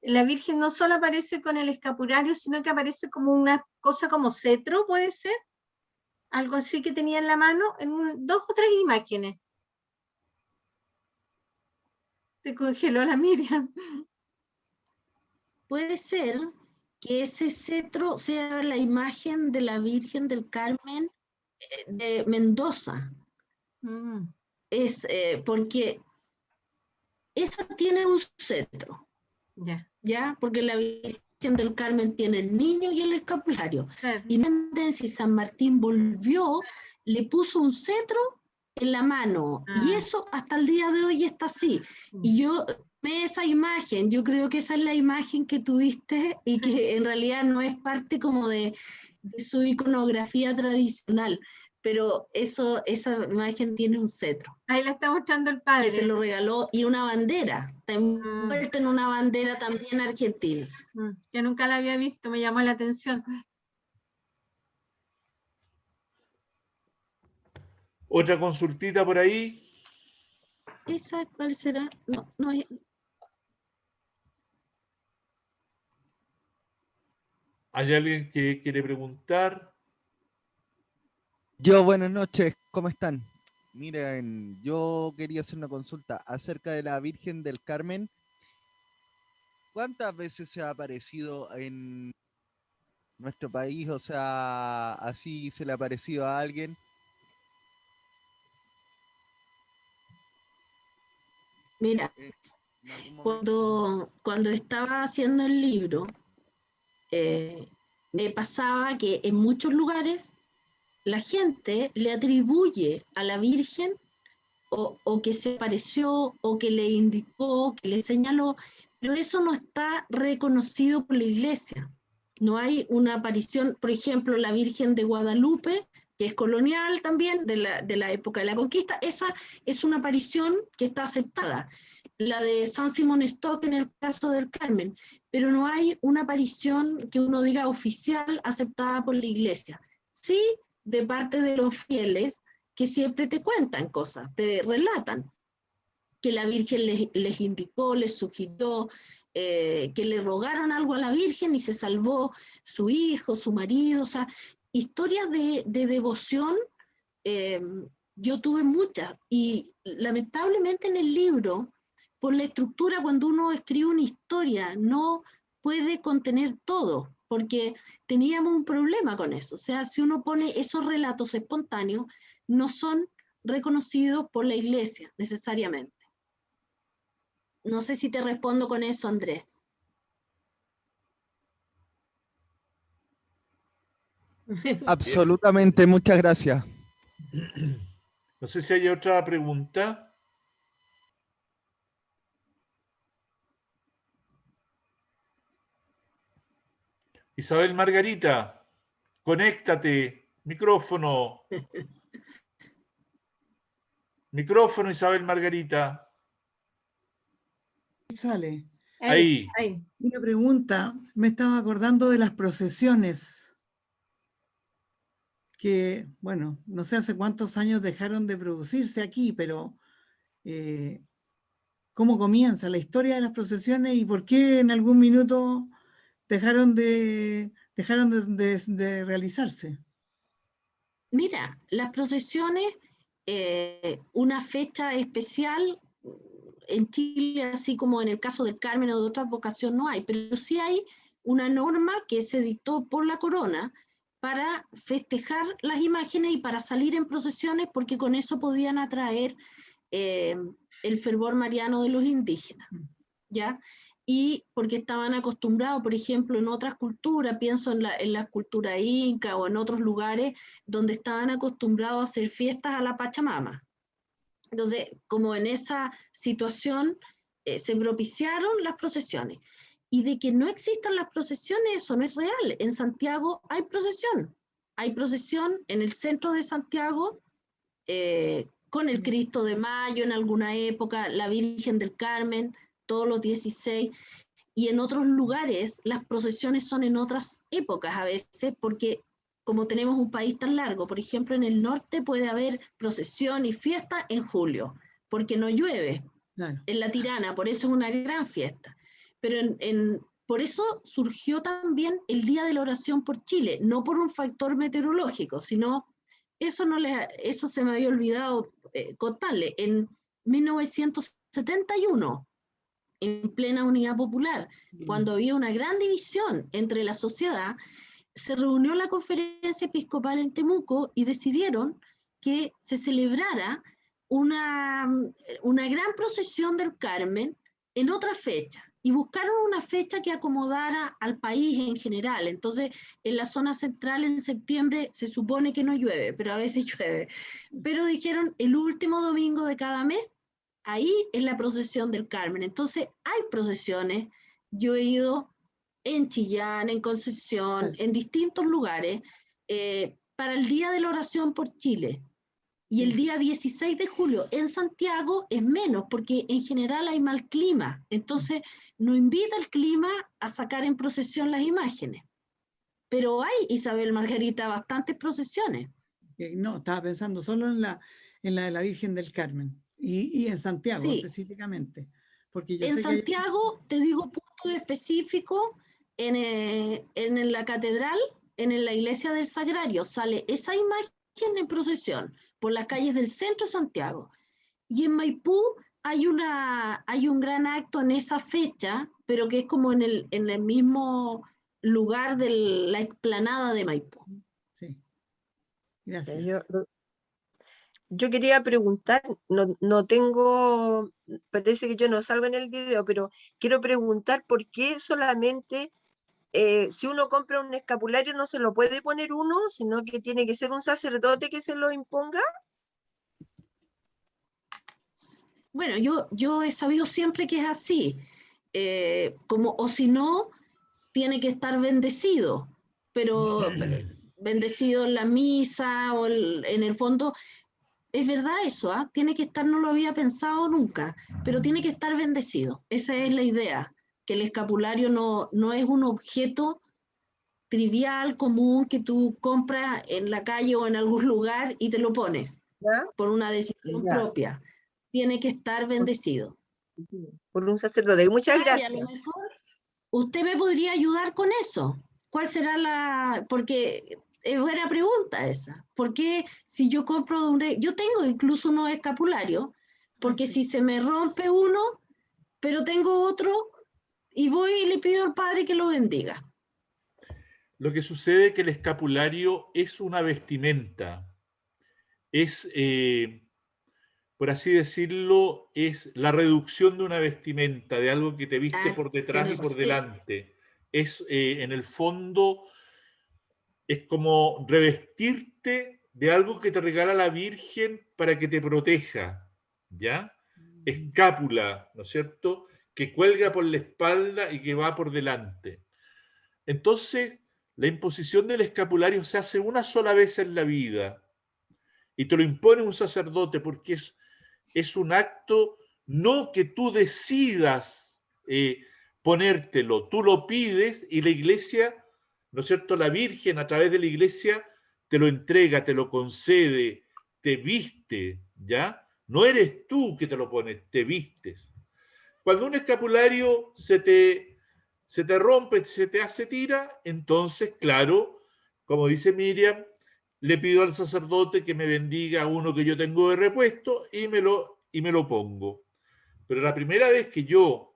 la Virgen no solo aparece con el escapulario, sino que aparece como una cosa como cetro, ¿puede ser? Algo así que tenía en la mano, en 2 o 3 imágenes. Se congeló la Miriam. Puede ser que ese cetro sea la imagen de la Virgen del Carmen de Mendoza. Es porque esa tiene un cetro. ¿Ya? Porque la Virgen del Carmen tiene el niño y el escapulario. Y si San Martín volvió, le puso un cetro en la mano. Y eso hasta el día de hoy está así. Y yo esa imagen, yo creo que esa es la imagen que tuviste y que en realidad no es parte como de su iconografía tradicional, pero esa imagen tiene un cetro. Ahí la está mostrando el padre. Que se lo regaló, y una bandera, está envuelta en una bandera también argentina. Que nunca la había visto, me llamó la atención. ¿Otra consultita por ahí? ¿Esa cuál será? No hay. ¿Hay alguien que quiere preguntar? Yo, buenas noches, ¿cómo están? Miren, yo quería hacer una consulta acerca de la Virgen del Carmen. ¿Cuántas veces se ha aparecido en nuestro país? O sea, ¿así se le ha aparecido a alguien? Mira, cuando estaba haciendo el libro, me pasaba que en muchos lugares la gente le atribuye a la Virgen o que se apareció, o que le indicó, que le señaló, pero eso no está reconocido por la Iglesia. No hay una aparición, por ejemplo, la Virgen de Guadalupe, que es colonial también, de la época de la conquista. Esa es una aparición que está aceptada. La de San Simón Stock en el caso del Carmen, pero no hay una aparición que uno diga oficial aceptada por la Iglesia. Sí, de parte de los fieles, que siempre te cuentan cosas, te relatan que la Virgen les indicó, les sugirió, que le rogaron algo a la Virgen y se salvó su hijo, su marido, o sea, historias de devoción, yo tuve muchas, y lamentablemente en el libro, por la estructura, cuando uno escribe una historia, no puede contener todo, porque teníamos un problema con eso. O sea, si uno pone esos relatos espontáneos, no son reconocidos por la Iglesia necesariamente. No sé si te respondo con eso, Andrés. Absolutamente, muchas gracias. No sé si hay otra pregunta. Isabel Margarita, conéctate, micrófono. Micrófono, Isabel Margarita. Sale. Ahí. Una pregunta, me estaba acordando de las procesiones, que, bueno, no sé hace cuántos años dejaron de producirse aquí, pero ¿cómo comienza la historia de las procesiones y por qué en algún minuto dejaron de realizarse? Mira, las procesiones, una fecha especial en Chile, así como en el caso del Carmen o de otra advocación, no hay, pero sí hay una norma que se dictó por la corona para festejar las imágenes y para salir en procesiones, porque con eso podían atraer el fervor mariano de los indígenas, ¿ya? Y porque estaban acostumbrados, por ejemplo, en otras culturas, pienso en la cultura inca o en otros lugares donde estaban acostumbrados a hacer fiestas a la Pachamama. Entonces, como en esa situación se propiciaron las procesiones. Y de que no existan las procesiones, eso no es real. En Santiago hay procesión. Hay procesión en el centro de Santiago, con el Cristo de Mayo en alguna época, la Virgen del Carmen, todos los 16, y en otros lugares las procesiones son en otras épocas a veces, porque como tenemos un país tan largo, por ejemplo, en el norte puede haber procesión y fiesta en julio, porque no llueve. Claro. En La Tirana, por eso es una gran fiesta. Pero por eso surgió también el Día de la Oración por Chile, no por un factor meteorológico, sino, eso se me había olvidado contarle, en 1971, en plena Unidad Popular, cuando había una gran división entre la sociedad, se reunió la Conferencia Episcopal en Temuco y decidieron que se celebrara una gran procesión del Carmen en otra fecha, y buscaron una fecha que acomodara al país en general. Entonces, en la zona central en septiembre se supone que no llueve, pero a veces llueve. Pero dijeron el último domingo de cada mes, ahí es la procesión del Carmen. Entonces, hay procesiones. Yo he ido en Chillán, en Concepción, en distintos lugares, para el Día de la Oración por Chile. Y el día 16 de julio en Santiago es menos, porque en general hay mal clima. Entonces, no invita el clima a sacar en procesión las imágenes. Pero hay, Isabel Margarita, bastantes procesiones. No, estaba pensando solo en la de la Virgen del Carmen. Y en Santiago, sí, específicamente. Porque yo en sé Santiago, te digo punto específico, en la catedral, en la iglesia del Sagrario, sale esa imagen en procesión por las calles del centro de Santiago. Y en Maipú hay un gran acto en esa fecha, pero que es como en el mismo lugar de la explanada de Maipú. Sí. Gracias. Yo quería preguntar, no tengo, parece que yo no salgo en el video, pero quiero preguntar por qué solamente si uno compra un escapulario no se lo puede poner uno, sino que tiene que ser un sacerdote que se lo imponga. Bueno, yo he sabido siempre que es así, o si no, tiene que estar bendecido, pero bendecido en la misa o en el fondo. Es verdad eso, tiene que estar, no lo había pensado nunca, pero tiene que estar bendecido. Esa es la idea, que el escapulario no es un objeto trivial, común, que tú compras en la calle o en algún lugar y te lo pones, ¿ya?, por una decisión propia. Tiene que estar bendecido. Por un sacerdote. Muchas gracias. ¿Usted me podría ayudar con eso? ¿Cuál será la...? Porque es buena pregunta esa. ¿Por qué si yo compro yo tengo incluso unos escapularios, porque si se me rompe uno, pero tengo otro, y voy y le pido al Padre que lo bendiga. Lo que sucede es que el escapulario es una vestimenta. Es, por así decirlo, es la reducción de una vestimenta, de algo que te viste por detrás y por delante. Es, en el fondo, es como revestirte de algo que te regala la Virgen para que te proteja, ¿ya? Escápula, ¿no es cierto?, que cuelga por la espalda y que va por delante. Entonces, la imposición del escapulario se hace una sola vez en la vida y te lo impone un sacerdote porque es un acto no que tú decidas ponértelo, tú lo pides y la iglesia, ¿no es cierto?, la Virgen a través de la iglesia te lo entrega, te lo concede, te viste, ¿ya? No eres tú que te lo pones, te vistes. Cuando un escapulario se te rompe, se te hace tira, entonces, claro, como dice Miriam, le pido al sacerdote que me bendiga uno que yo tengo de repuesto y me lo pongo. Pero la primera vez que yo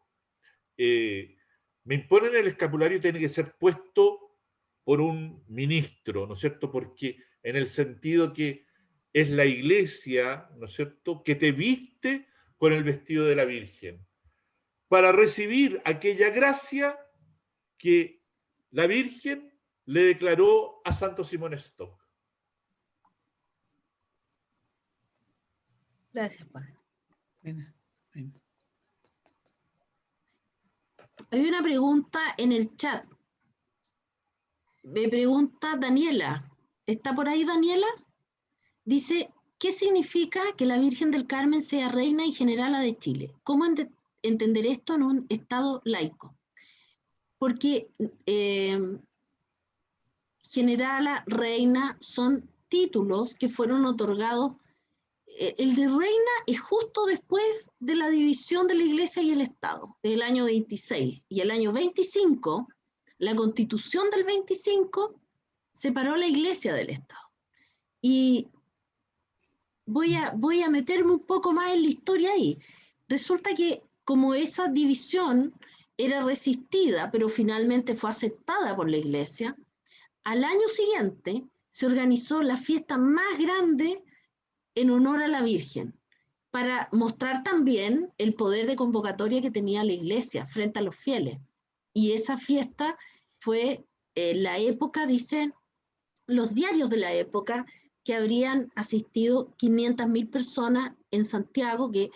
me imponen el escapulario tiene que ser puesto por un ministro, ¿no es cierto? Porque en el sentido que es la iglesia, ¿no es cierto?, que te viste con el vestido de la Virgen, para recibir aquella gracia que la Virgen le declaró a Santo Simón Stock. Gracias, Padre. Bueno. Hay una pregunta en el chat. Me pregunta Daniela. ¿Está por ahí Daniela? Dice, ¿qué significa que la Virgen del Carmen sea reina y generala de Chile? ¿Cómo entender esto en un estado laico? Porque generala, reina, son títulos que fueron otorgados. El de reina es justo después de la división de la Iglesia y el Estado, del año 26. Y el año 25, la Constitución del 25 separó la Iglesia del Estado. Y voy a meterme un poco más en la historia ahí. Resulta que como esa división era resistida, pero finalmente fue aceptada por la Iglesia, al año siguiente se organizó la fiesta más grande en honor a la Virgen, para mostrar también el poder de convocatoria que tenía la Iglesia frente a los fieles. Y esa fiesta fue la época, dicen los diarios de la época, que habrían asistido 500.000 personas en Santiago, que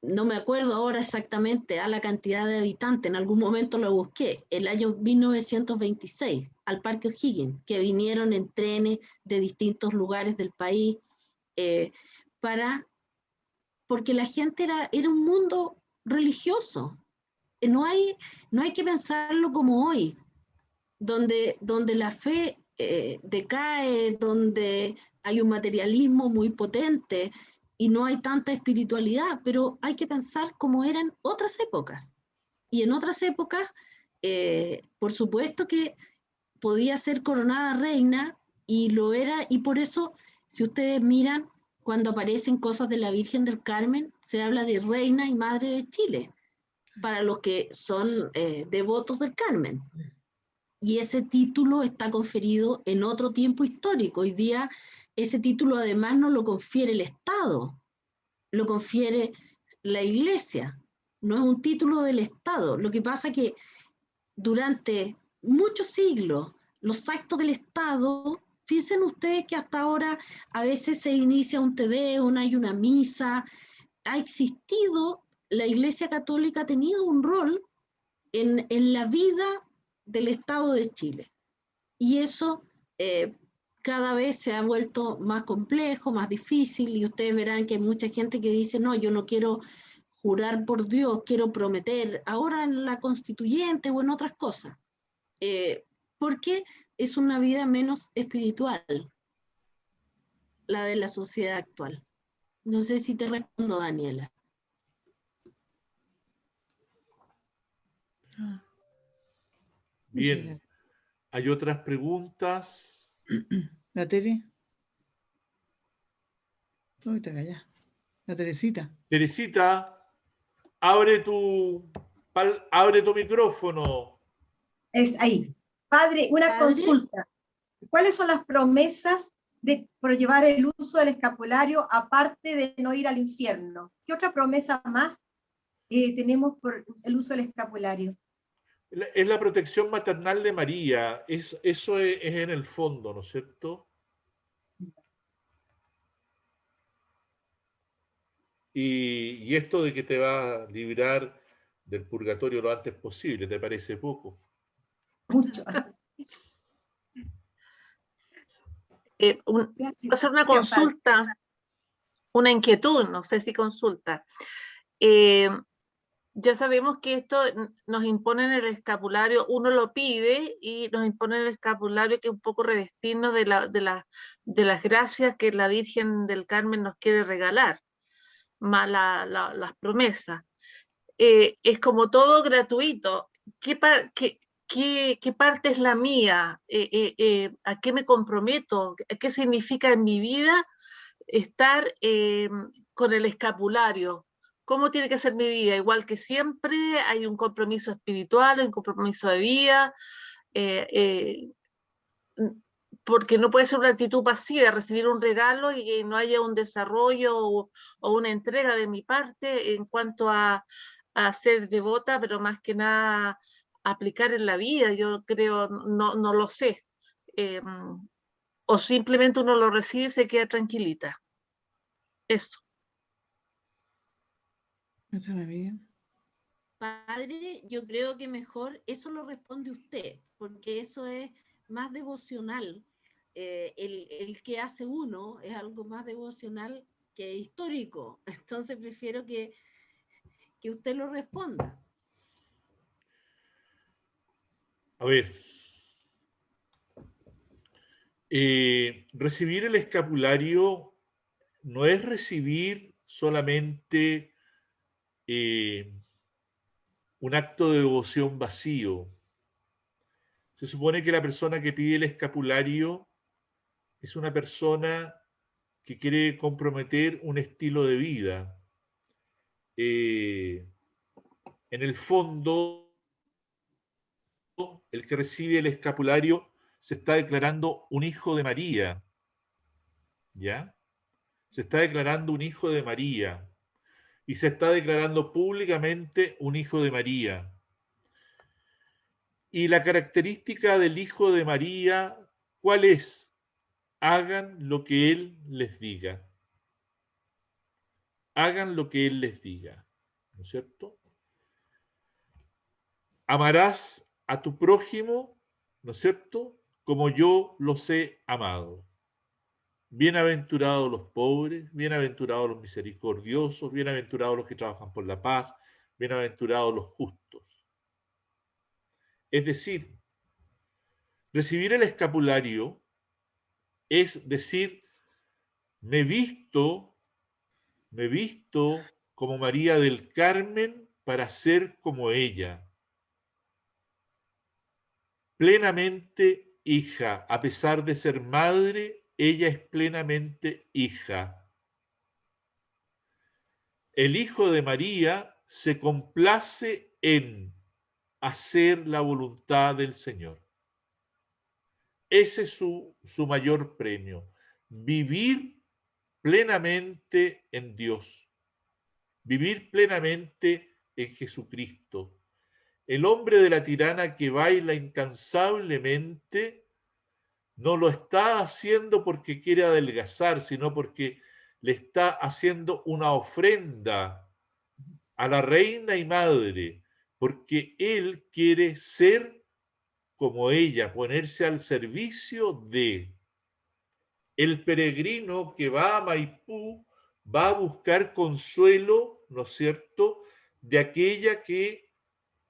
no me acuerdo ahora exactamente a la cantidad de habitantes, en algún momento lo busqué, el año 1926, al Parque O'Higgins, que vinieron en trenes de distintos lugares del país, porque la gente era un mundo religioso. No hay que pensarlo como hoy, donde la fe decae, donde hay un materialismo muy potente y no hay tanta espiritualidad, pero hay que pensar como eran otras épocas. Y en otras épocas, por supuesto que podía ser coronada reina, y lo era, y por eso, si ustedes miran, cuando aparecen cosas de la Virgen del Carmen, se habla de reina y madre de Chile, para los que son devotos del Carmen. Y ese título está conferido en otro tiempo histórico. Hoy día ese título además no lo confiere el Estado, lo confiere la Iglesia, no es un título del Estado. Lo que pasa es que durante muchos siglos los actos del Estado, fíjense ustedes que hasta ahora a veces se inicia un Te Deum, hay una misa, ha existido, la Iglesia Católica ha tenido un rol en la vida del Estado de Chile. Y eso cada vez se ha vuelto más complejo, más difícil, y ustedes verán que hay mucha gente que dice, no, yo no quiero jurar por Dios, quiero prometer ahora en la constituyente o en otras cosas, porque es una vida menos espiritual, la de la sociedad actual. No sé si te respondo, Daniela. Bien. ¿Hay otras preguntas? ¿La Tere? ¿Dónde está allá? La Teresita. Teresita, abre tu micrófono. Es ahí. Padre, una consulta. ¿Cuáles son las promesas por llevar el uso del escapulario aparte de no ir al infierno? ¿Qué otra promesa más tenemos por el uso del escapulario? Es la protección maternal de María. Eso es en el fondo, ¿no es cierto? Y esto de que te va a librar del purgatorio lo antes posible, ¿te parece poco? Mucho. Voy a hacer una consulta, una inquietud, no sé si consulta. Ya sabemos que esto nos imponen el escapulario, uno lo pide y nos imponen el escapulario, que es un poco revestirnos de las gracias que la Virgen del Carmen nos quiere regalar, más las promesas. Es como todo gratuito. ¿Qué parte es la mía? ¿A qué me comprometo? ¿Qué significa en mi vida estar con el escapulario? ¿Cómo tiene que ser mi vida? Igual que siempre, hay un compromiso espiritual, un compromiso de vida, porque no puede ser una actitud pasiva, recibir un regalo y que no haya un desarrollo o una entrega de mi parte en cuanto a ser devota, pero más que nada aplicar en la vida. Yo creo, no lo sé. O simplemente uno lo recibe y se queda tranquilita. Eso. Padre, yo creo que mejor eso lo responde usted, porque eso es más devocional. El que hace uno es algo más devocional que histórico. Entonces prefiero que usted lo responda. A ver. Recibir el escapulario no es recibir solamente un acto de devoción vacío. Se supone que la persona que pide el escapulario es una persona que quiere comprometer un estilo de vida. En el fondo, el que recibe el escapulario se está declarando un hijo de María. ¿Ya? Se está declarando un hijo de María. Y se está declarando públicamente un hijo de María. Y la característica del hijo de María, ¿cuál es? Hagan lo que Él les diga. Hagan lo que Él les diga. ¿No es cierto? Amarás a tu prójimo, ¿no es cierto?, como yo los he amado. Bienaventurados los pobres, bienaventurados los misericordiosos, bienaventurados los que trabajan por la paz, bienaventurados los justos. Es decir, recibir el escapulario es decir, me visto como María del Carmen para ser como ella. Plenamente hija, a pesar de ser madre, ella es plenamente hija. El Hijo de María se complace en hacer la voluntad del Señor. Ese es su mayor premio. Vivir plenamente en Dios. Vivir plenamente en Jesucristo. El hombre de la tirana que baila incansablemente no lo está haciendo porque quiere adelgazar, sino porque le está haciendo una ofrenda a la reina y madre, porque él quiere ser como ella, ponerse al servicio de. El peregrino que va a Maipú va a buscar consuelo, ¿no es cierto?, de aquella que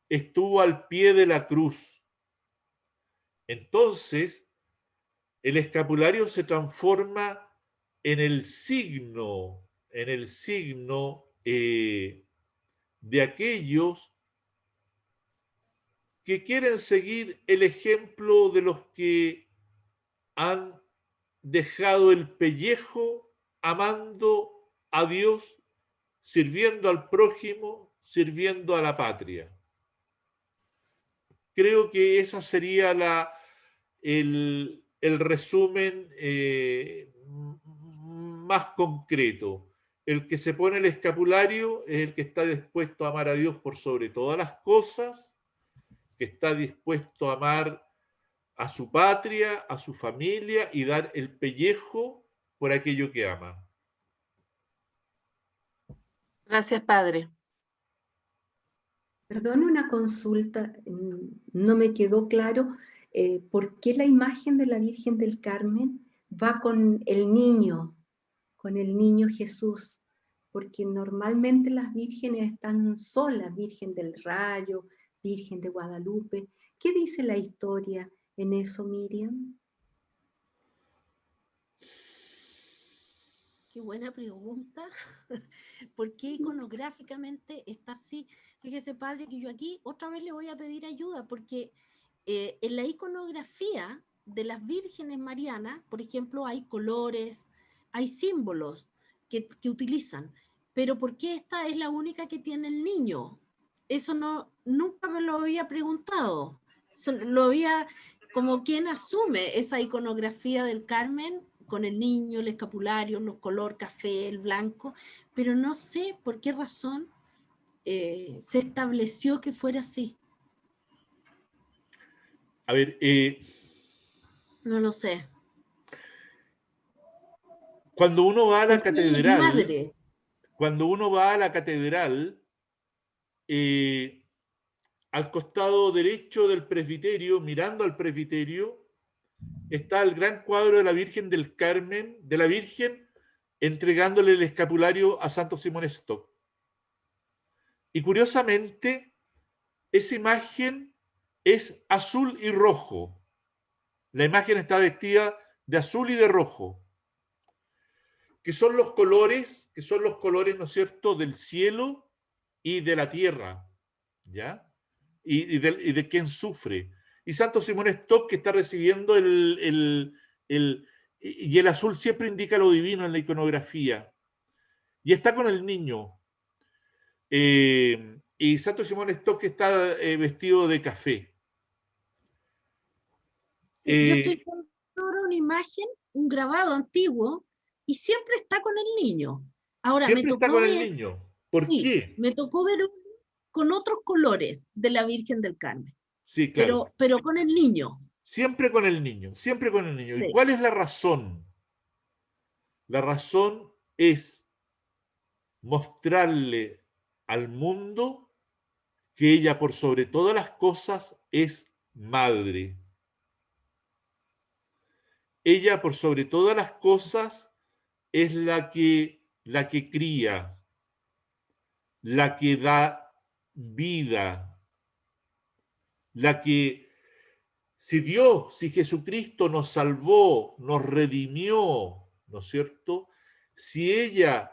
estuvo al pie de la cruz. Entonces, el escapulario se transforma en el signo de aquellos que quieren seguir el ejemplo de los que han dejado el pellejo amando a Dios, sirviendo al prójimo, sirviendo a la patria. Creo que esa sería el resumen más concreto. El que se pone el escapulario es el que está dispuesto a amar a Dios por sobre todas las cosas, que está dispuesto a amar a su patria, a su familia y dar el pellejo por aquello que ama. Gracias, padre. Perdón, una consulta. No me quedó claro por qué la imagen de la Virgen del Carmen va con el niño Jesús, porque normalmente las vírgenes están solas, Virgen del Rayo, Virgen de Guadalupe. ¿Qué dice la historia en eso, Miriam? Qué buena pregunta. ¿Por qué iconográficamente está así? Fíjese, padre, que yo aquí otra vez le voy a pedir ayuda, porque en la iconografía de las vírgenes marianas, por ejemplo, hay colores, hay símbolos que utilizan, pero ¿por qué esta es la única que tiene el niño? Eso nunca me lo había preguntado. Lo había, como quien asume esa iconografía del Carmen con el niño, el escapulario, los color café, el blanco, pero no sé por qué razón se estableció que fuera así. A ver, no lo sé. Cuando uno va a la catedral, madre. Cuando uno va a la catedral, al costado derecho del presbiterio, mirando al presbiterio, está el gran cuadro de la Virgen del Carmen, de la Virgen entregándole el escapulario a Santo Simón Stock. Y curiosamente, esa imagen es azul y rojo. La imagen está vestida de azul y de rojo, que son los colores, ¿no es cierto?, del cielo y de la tierra, ¿ya? Y de quien sufre. Y Santo Simón Stock, que está recibiendo y el azul siempre indica lo divino en la iconografía. Y está con el niño. Y Santo Simón Stock, que está vestido de café. Yo estoy con una imagen, un grabado antiguo, y siempre está con el niño. Ahora, siempre está con el niño. ¿Por qué? Me tocó ver con otros colores de la Virgen del Carmen. Sí, claro. Pero con el niño. Siempre con el niño, siempre con el niño. Sí. ¿Y cuál es la razón? La razón es mostrarle al mundo que ella, por sobre todas las cosas, es madre. Ella, por sobre todas las cosas, es la que cría, la que da vida, la que, si Jesucristo nos salvó, nos redimió, ¿no es cierto? Si ella,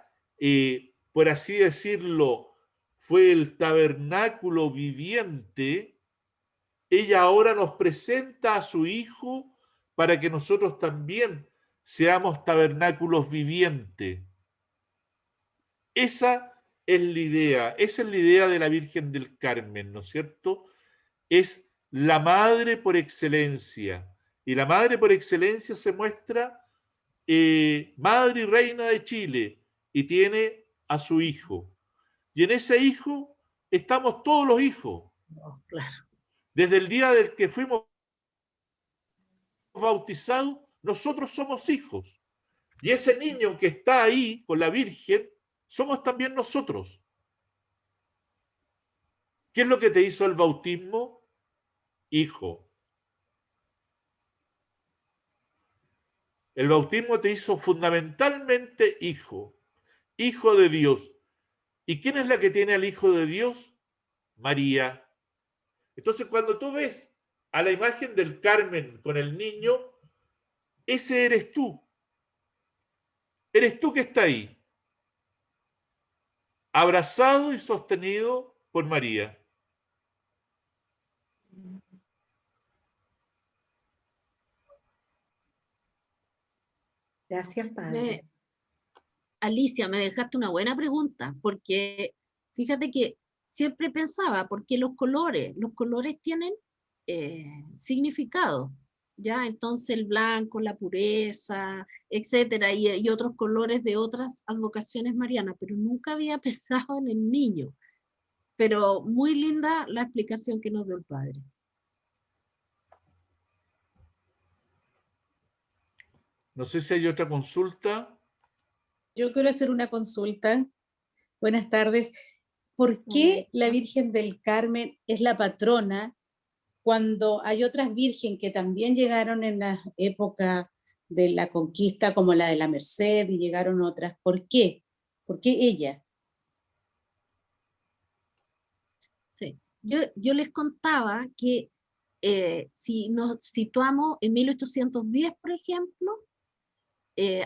por así decirlo, fue el tabernáculo viviente, ella ahora nos presenta a su Hijo para que nosotros también seamos tabernáculos vivientes. Esa es la idea de la Virgen del Carmen, ¿no es cierto? Es la madre por excelencia. Y la madre por excelencia se muestra madre y reina de Chile y tiene a su hijo. Y en ese hijo estamos todos los hijos. Oh, claro. Desde el día del que fuimos bautizados, nosotros somos hijos. Y ese niño que está ahí con la Virgen, somos también nosotros. ¿Qué es lo que te hizo el bautismo? Hijo. El bautismo te hizo fundamentalmente hijo, hijo de Dios. ¿Y quién es la que tiene al Hijo de Dios? María. Entonces, cuando tú ves a la imagen del Carmen con el niño, ese eres tú. Eres tú que está ahí, abrazado y sostenido por María. Gracias, padre. Alicia, me dejaste una buena pregunta, porque fíjate que siempre pensaba, porque los colores tienen significado, ¿ya? Entonces el blanco, la pureza, etcétera, y otros colores de otras advocaciones marianas, pero nunca había pensado en el niño. Pero muy linda la explicación que nos dio el padre. No sé si hay otra consulta. Yo quiero hacer una consulta. Buenas tardes. ¿Por qué la Virgen del Carmen es la patrona cuando hay otras virgen que también llegaron en la época de la conquista, como la de la Merced, y llegaron otras? ¿Por qué? ¿Por qué ella? Sí. Yo les contaba que si nos situamos en 1810, por ejemplo,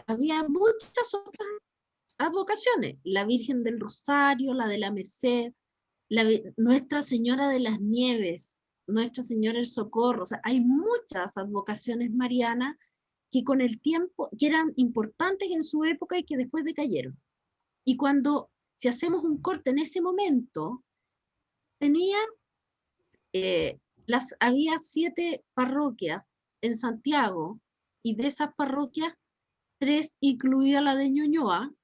había muchas otras advocaciones, la Virgen del Rosario, la de la Merced, Nuestra Señora de las Nieves, Nuestra Señora del Socorro, o sea, hay muchas advocaciones marianas que con el tiempo, que eran importantes en su época y que después decayeron. Y cuando, si hacemos un corte en ese momento, había 7 parroquias en Santiago, y de esas parroquias, 3, incluida la de Ñuñoa,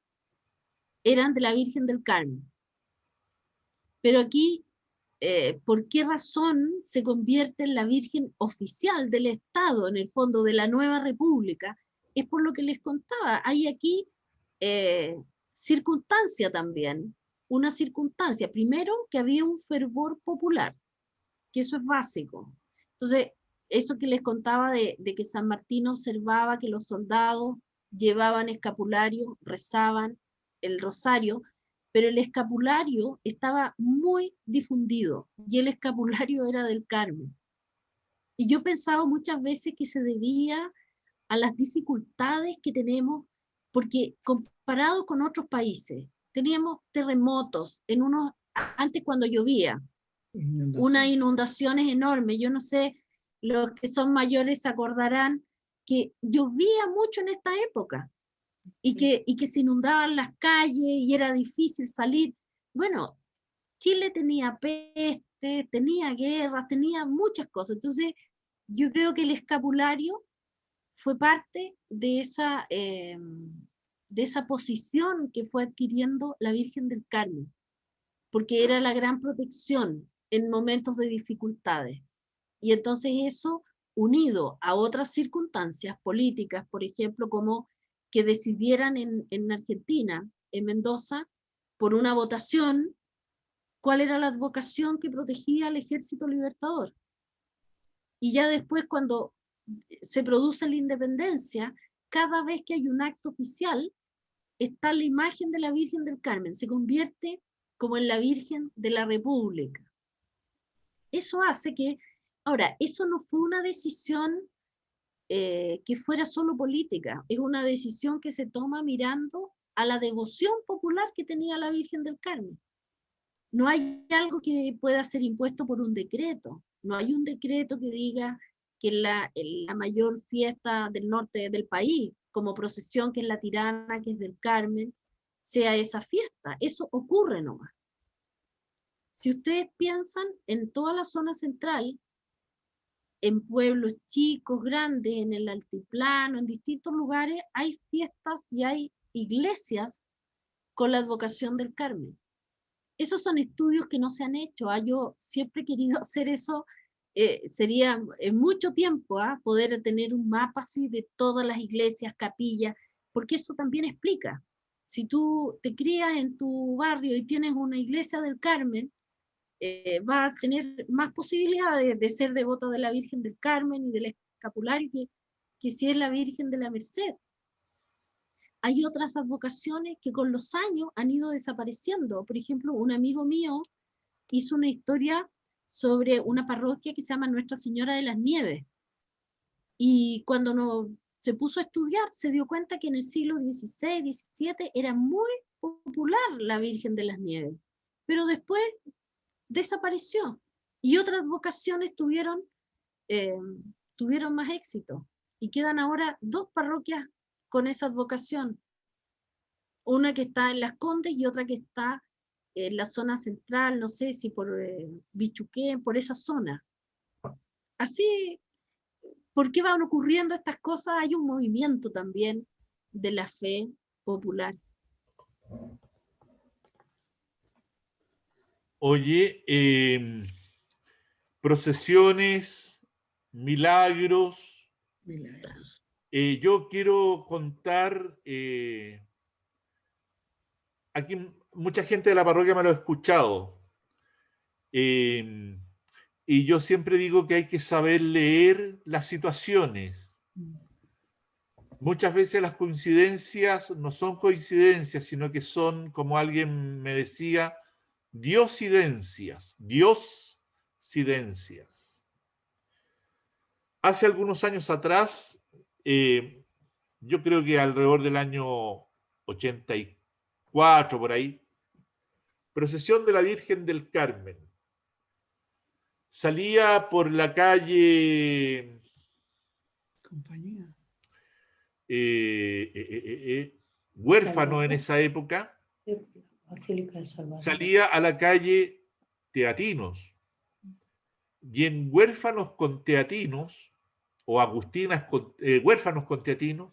eran de la Virgen del Carmen. Pero aquí, ¿por qué razón se convierte en la Virgen oficial del Estado, en el fondo de la nueva república? Es por lo que les contaba. Hay aquí circunstancia también, una circunstancia. Primero, que había un fervor popular, que eso es básico. Entonces, eso que les contaba de que San Martín observaba que los soldados llevaban escapularios, rezaban el rosario, pero el escapulario estaba muy difundido, y el escapulario era del Carmen. Y yo he pensado muchas veces que se debía a las dificultades que tenemos, porque comparado con otros países, teníamos terremotos, antes cuando llovía, unas inundaciones enormes. Yo no sé, los que son mayores se acordarán que llovía mucho en esta época, y que se inundaban las calles y era difícil salir. Bueno, Chile tenía peste, tenía guerras, tenía muchas cosas. Entonces, yo creo que el escapulario fue parte de esa posición que fue adquiriendo la Virgen del Carmen, porque era la gran protección en momentos de dificultades. Y entonces eso, unido a otras circunstancias políticas, por ejemplo, como que decidieran en Argentina, en Mendoza, por una votación, cuál era la advocación que protegía al Ejército Libertador. Y ya después, cuando se produce la independencia, cada vez que hay un acto oficial, está la imagen de la Virgen del Carmen, se convierte como en la Virgen de la República. Eso hace que, ahora, eso no fue una decisión que fuera solo política, es una decisión que se toma mirando a la devoción popular que tenía la Virgen del Carmen. No hay algo que pueda ser impuesto por un decreto, no hay un decreto que diga que la mayor fiesta del norte del país, como procesión, que es la Tirana, que es del Carmen, sea esa fiesta. Eso ocurre nomás. Si ustedes piensan en toda la zona central, en pueblos chicos, grandes, en el altiplano, en distintos lugares, hay fiestas y hay iglesias con la advocación del Carmen. Esos son estudios que no se han hecho. Yo siempre he querido hacer eso. Sería en mucho tiempo poder tener un mapa así de todas las iglesias, capillas, porque eso también explica. Si tú te crías en tu barrio y tienes una iglesia del Carmen, vas a tener más posibilidades de ser devota de la Virgen del Carmen y del escapulario que si es la Virgen de la Merced. Hay otras advocaciones que con los años han ido desapareciendo. Por ejemplo, un amigo mío hizo una historia sobre una parroquia que se llama Nuestra Señora de las Nieves. Y cuando se puso a estudiar, se dio cuenta que en el siglo XVI, XVII era muy popular la Virgen de las Nieves. Pero después desapareció. Y otras vocaciones tuvieron más éxito. Y quedan ahora 2 parroquias con esa advocación. Una que está en Las Condes y otra que está en la zona central, no sé si por Bichuquén, por esa zona. Así, ¿por qué van ocurriendo estas cosas? Hay un movimiento también de la fe popular. Oye, procesiones, milagros. Yo quiero contar, aquí mucha gente de la parroquia me lo ha escuchado, y yo siempre digo que hay que saber leer las situaciones. Muchas veces las coincidencias no son coincidencias, sino que son, como alguien me decía, diosidencias. Hace algunos años atrás, yo creo que alrededor del año 84, por ahí, procesión de la Virgen del Carmen. Salía por la calle... Compañía. Huérfano en esa época, salía a la calle Teatinos. Y en Huérfanos con Teatinos, o Agustinas con, Huérfanos con Teatinos,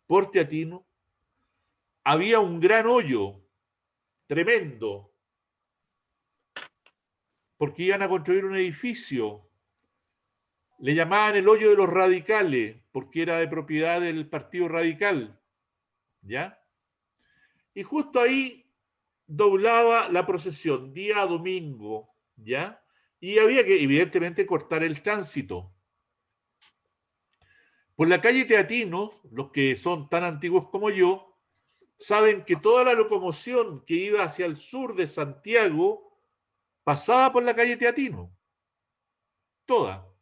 por Teatino, había un gran hoyo, tremendo, porque iban a construir un edificio. Le llamaban el hoyo de los radicales, porque era de propiedad del Partido Radical, ¿ya? Y justo ahí doblaba la procesión, día domingo, ¿ya? Y había que, evidentemente, cortar el tránsito. Por la calle Teatinos, los que son tan antiguos como yo, saben que toda la locomoción que iba hacia el sur de Santiago pasaba por la calle Teatino. Toda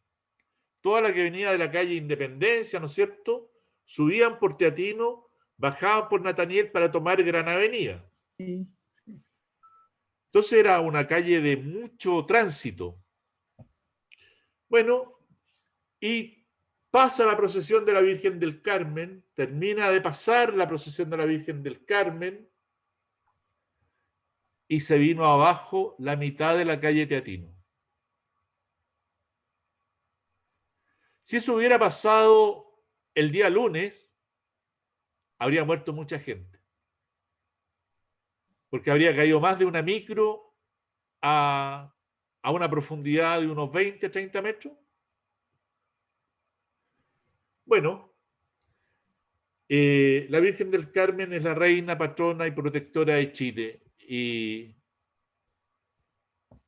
la que venía de la calle Independencia, ¿no es cierto? Subían por Teatino, bajaban por Nataniel para tomar Gran Avenida. Entonces era una calle de mucho tránsito. Bueno, y pasa la procesión de la Virgen del Carmen, termina de pasar la procesión de la Virgen del Carmen, y se vino abajo la mitad de la calle Teatino. Si eso hubiera pasado el día lunes, habría muerto mucha gente. Porque habría caído más de una micro a una profundidad de unos 20, 30 metros. Bueno, la Virgen del Carmen es la reina, patrona y protectora de Chile. Y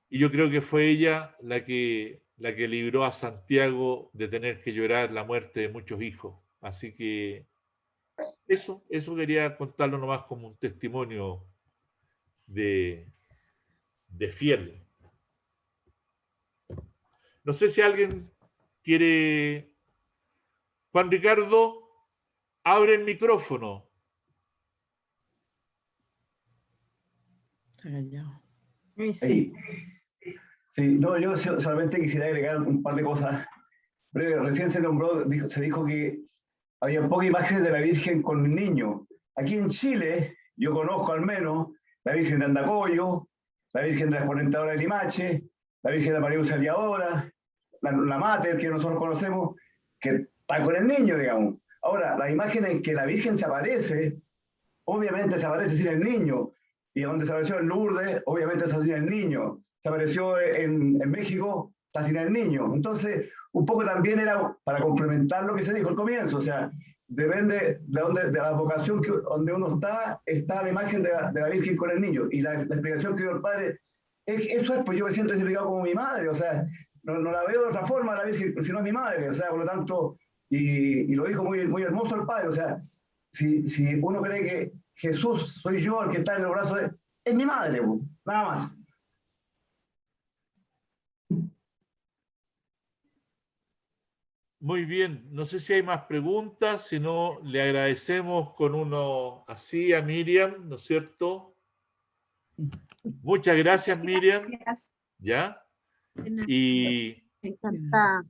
yo creo que fue ella la que libró a Santiago de tener que llorar la muerte de muchos hijos. Así que eso quería contarlo nomás como un testimonio de fiel. No sé si alguien quiere... Juan Ricardo, abre el micrófono. Sí. Sí, no, yo solamente quisiera agregar un par de cosas. Recién se nombró, se dijo que había pocas imágenes de la Virgen con niños. Aquí en Chile, yo conozco al menos la Virgen de Andacoyo, la Virgen de la Exponentadora de Limache, la Virgen de María Auxiliadora, la Mater, que nosotros conocemos, que está con el niño, digamos. Ahora, las imágenes en que la Virgen se aparece, obviamente se aparece sin el niño. Y donde se apareció en Lourdes, obviamente está sin el niño. Se apareció en México, está sin el niño. Entonces, un poco también era para complementar lo que se dijo al comienzo. O sea, depende de la vocación donde uno está la imagen de la Virgen con el niño. Y la explicación que dio el padre, eso es, pues yo me siento identificado como mi madre. O sea, no la veo de otra forma a la Virgen, sino es mi madre. O sea, por lo tanto, y lo dijo muy, muy hermoso el padre. O sea, si uno cree que Jesús soy yo el que está en los brazos es mi madre, nada más. Muy bien, no sé si hay más preguntas, si no le agradecemos con uno así a Miriam, ¿no es cierto? Muchas gracias, Miriam. Gracias. ¿Ya? Y encantada.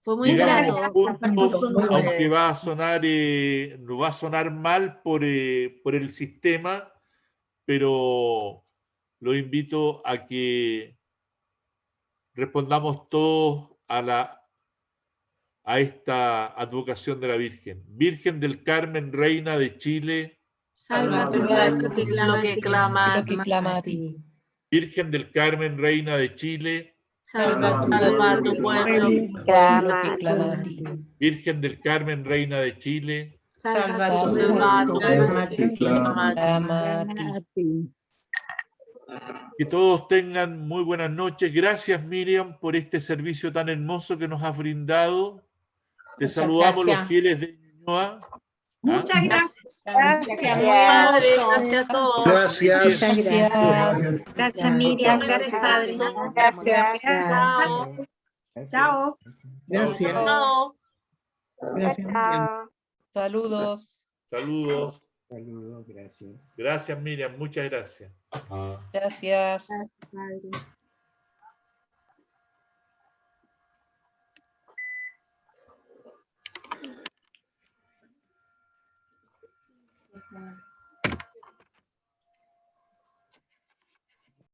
Fue muy llegamos grato. a puntos, aunque va a sonar, no va a sonar mal por el sistema, pero lo invito a que respondamos todos a esta advocación de la Virgen. Virgen del Carmen, Reina de Chile, Lo que clama a ti. Virgen del Carmen, Reina de Chile, Salva a tu pueblo. Virgen del Carmen, Reina de Chile, Salva a tu pueblo. que todos tengan muy buenas noches. Gracias, Miriam, por este servicio tan hermoso que nos has brindado. Te Muchas saludamos gracias. los fieles de Ñuñoa. Muchas gracias. Gracias, muy padre. Gracias a todos. Gracias. Gracias, Miriam. Gracias, padre. Chao. Chao. Gracias. Chao. Gracias, Miriam. Saludos. Saludos. Saludos, gracias. Gracias, Miriam. Muchas gracias. Gracias.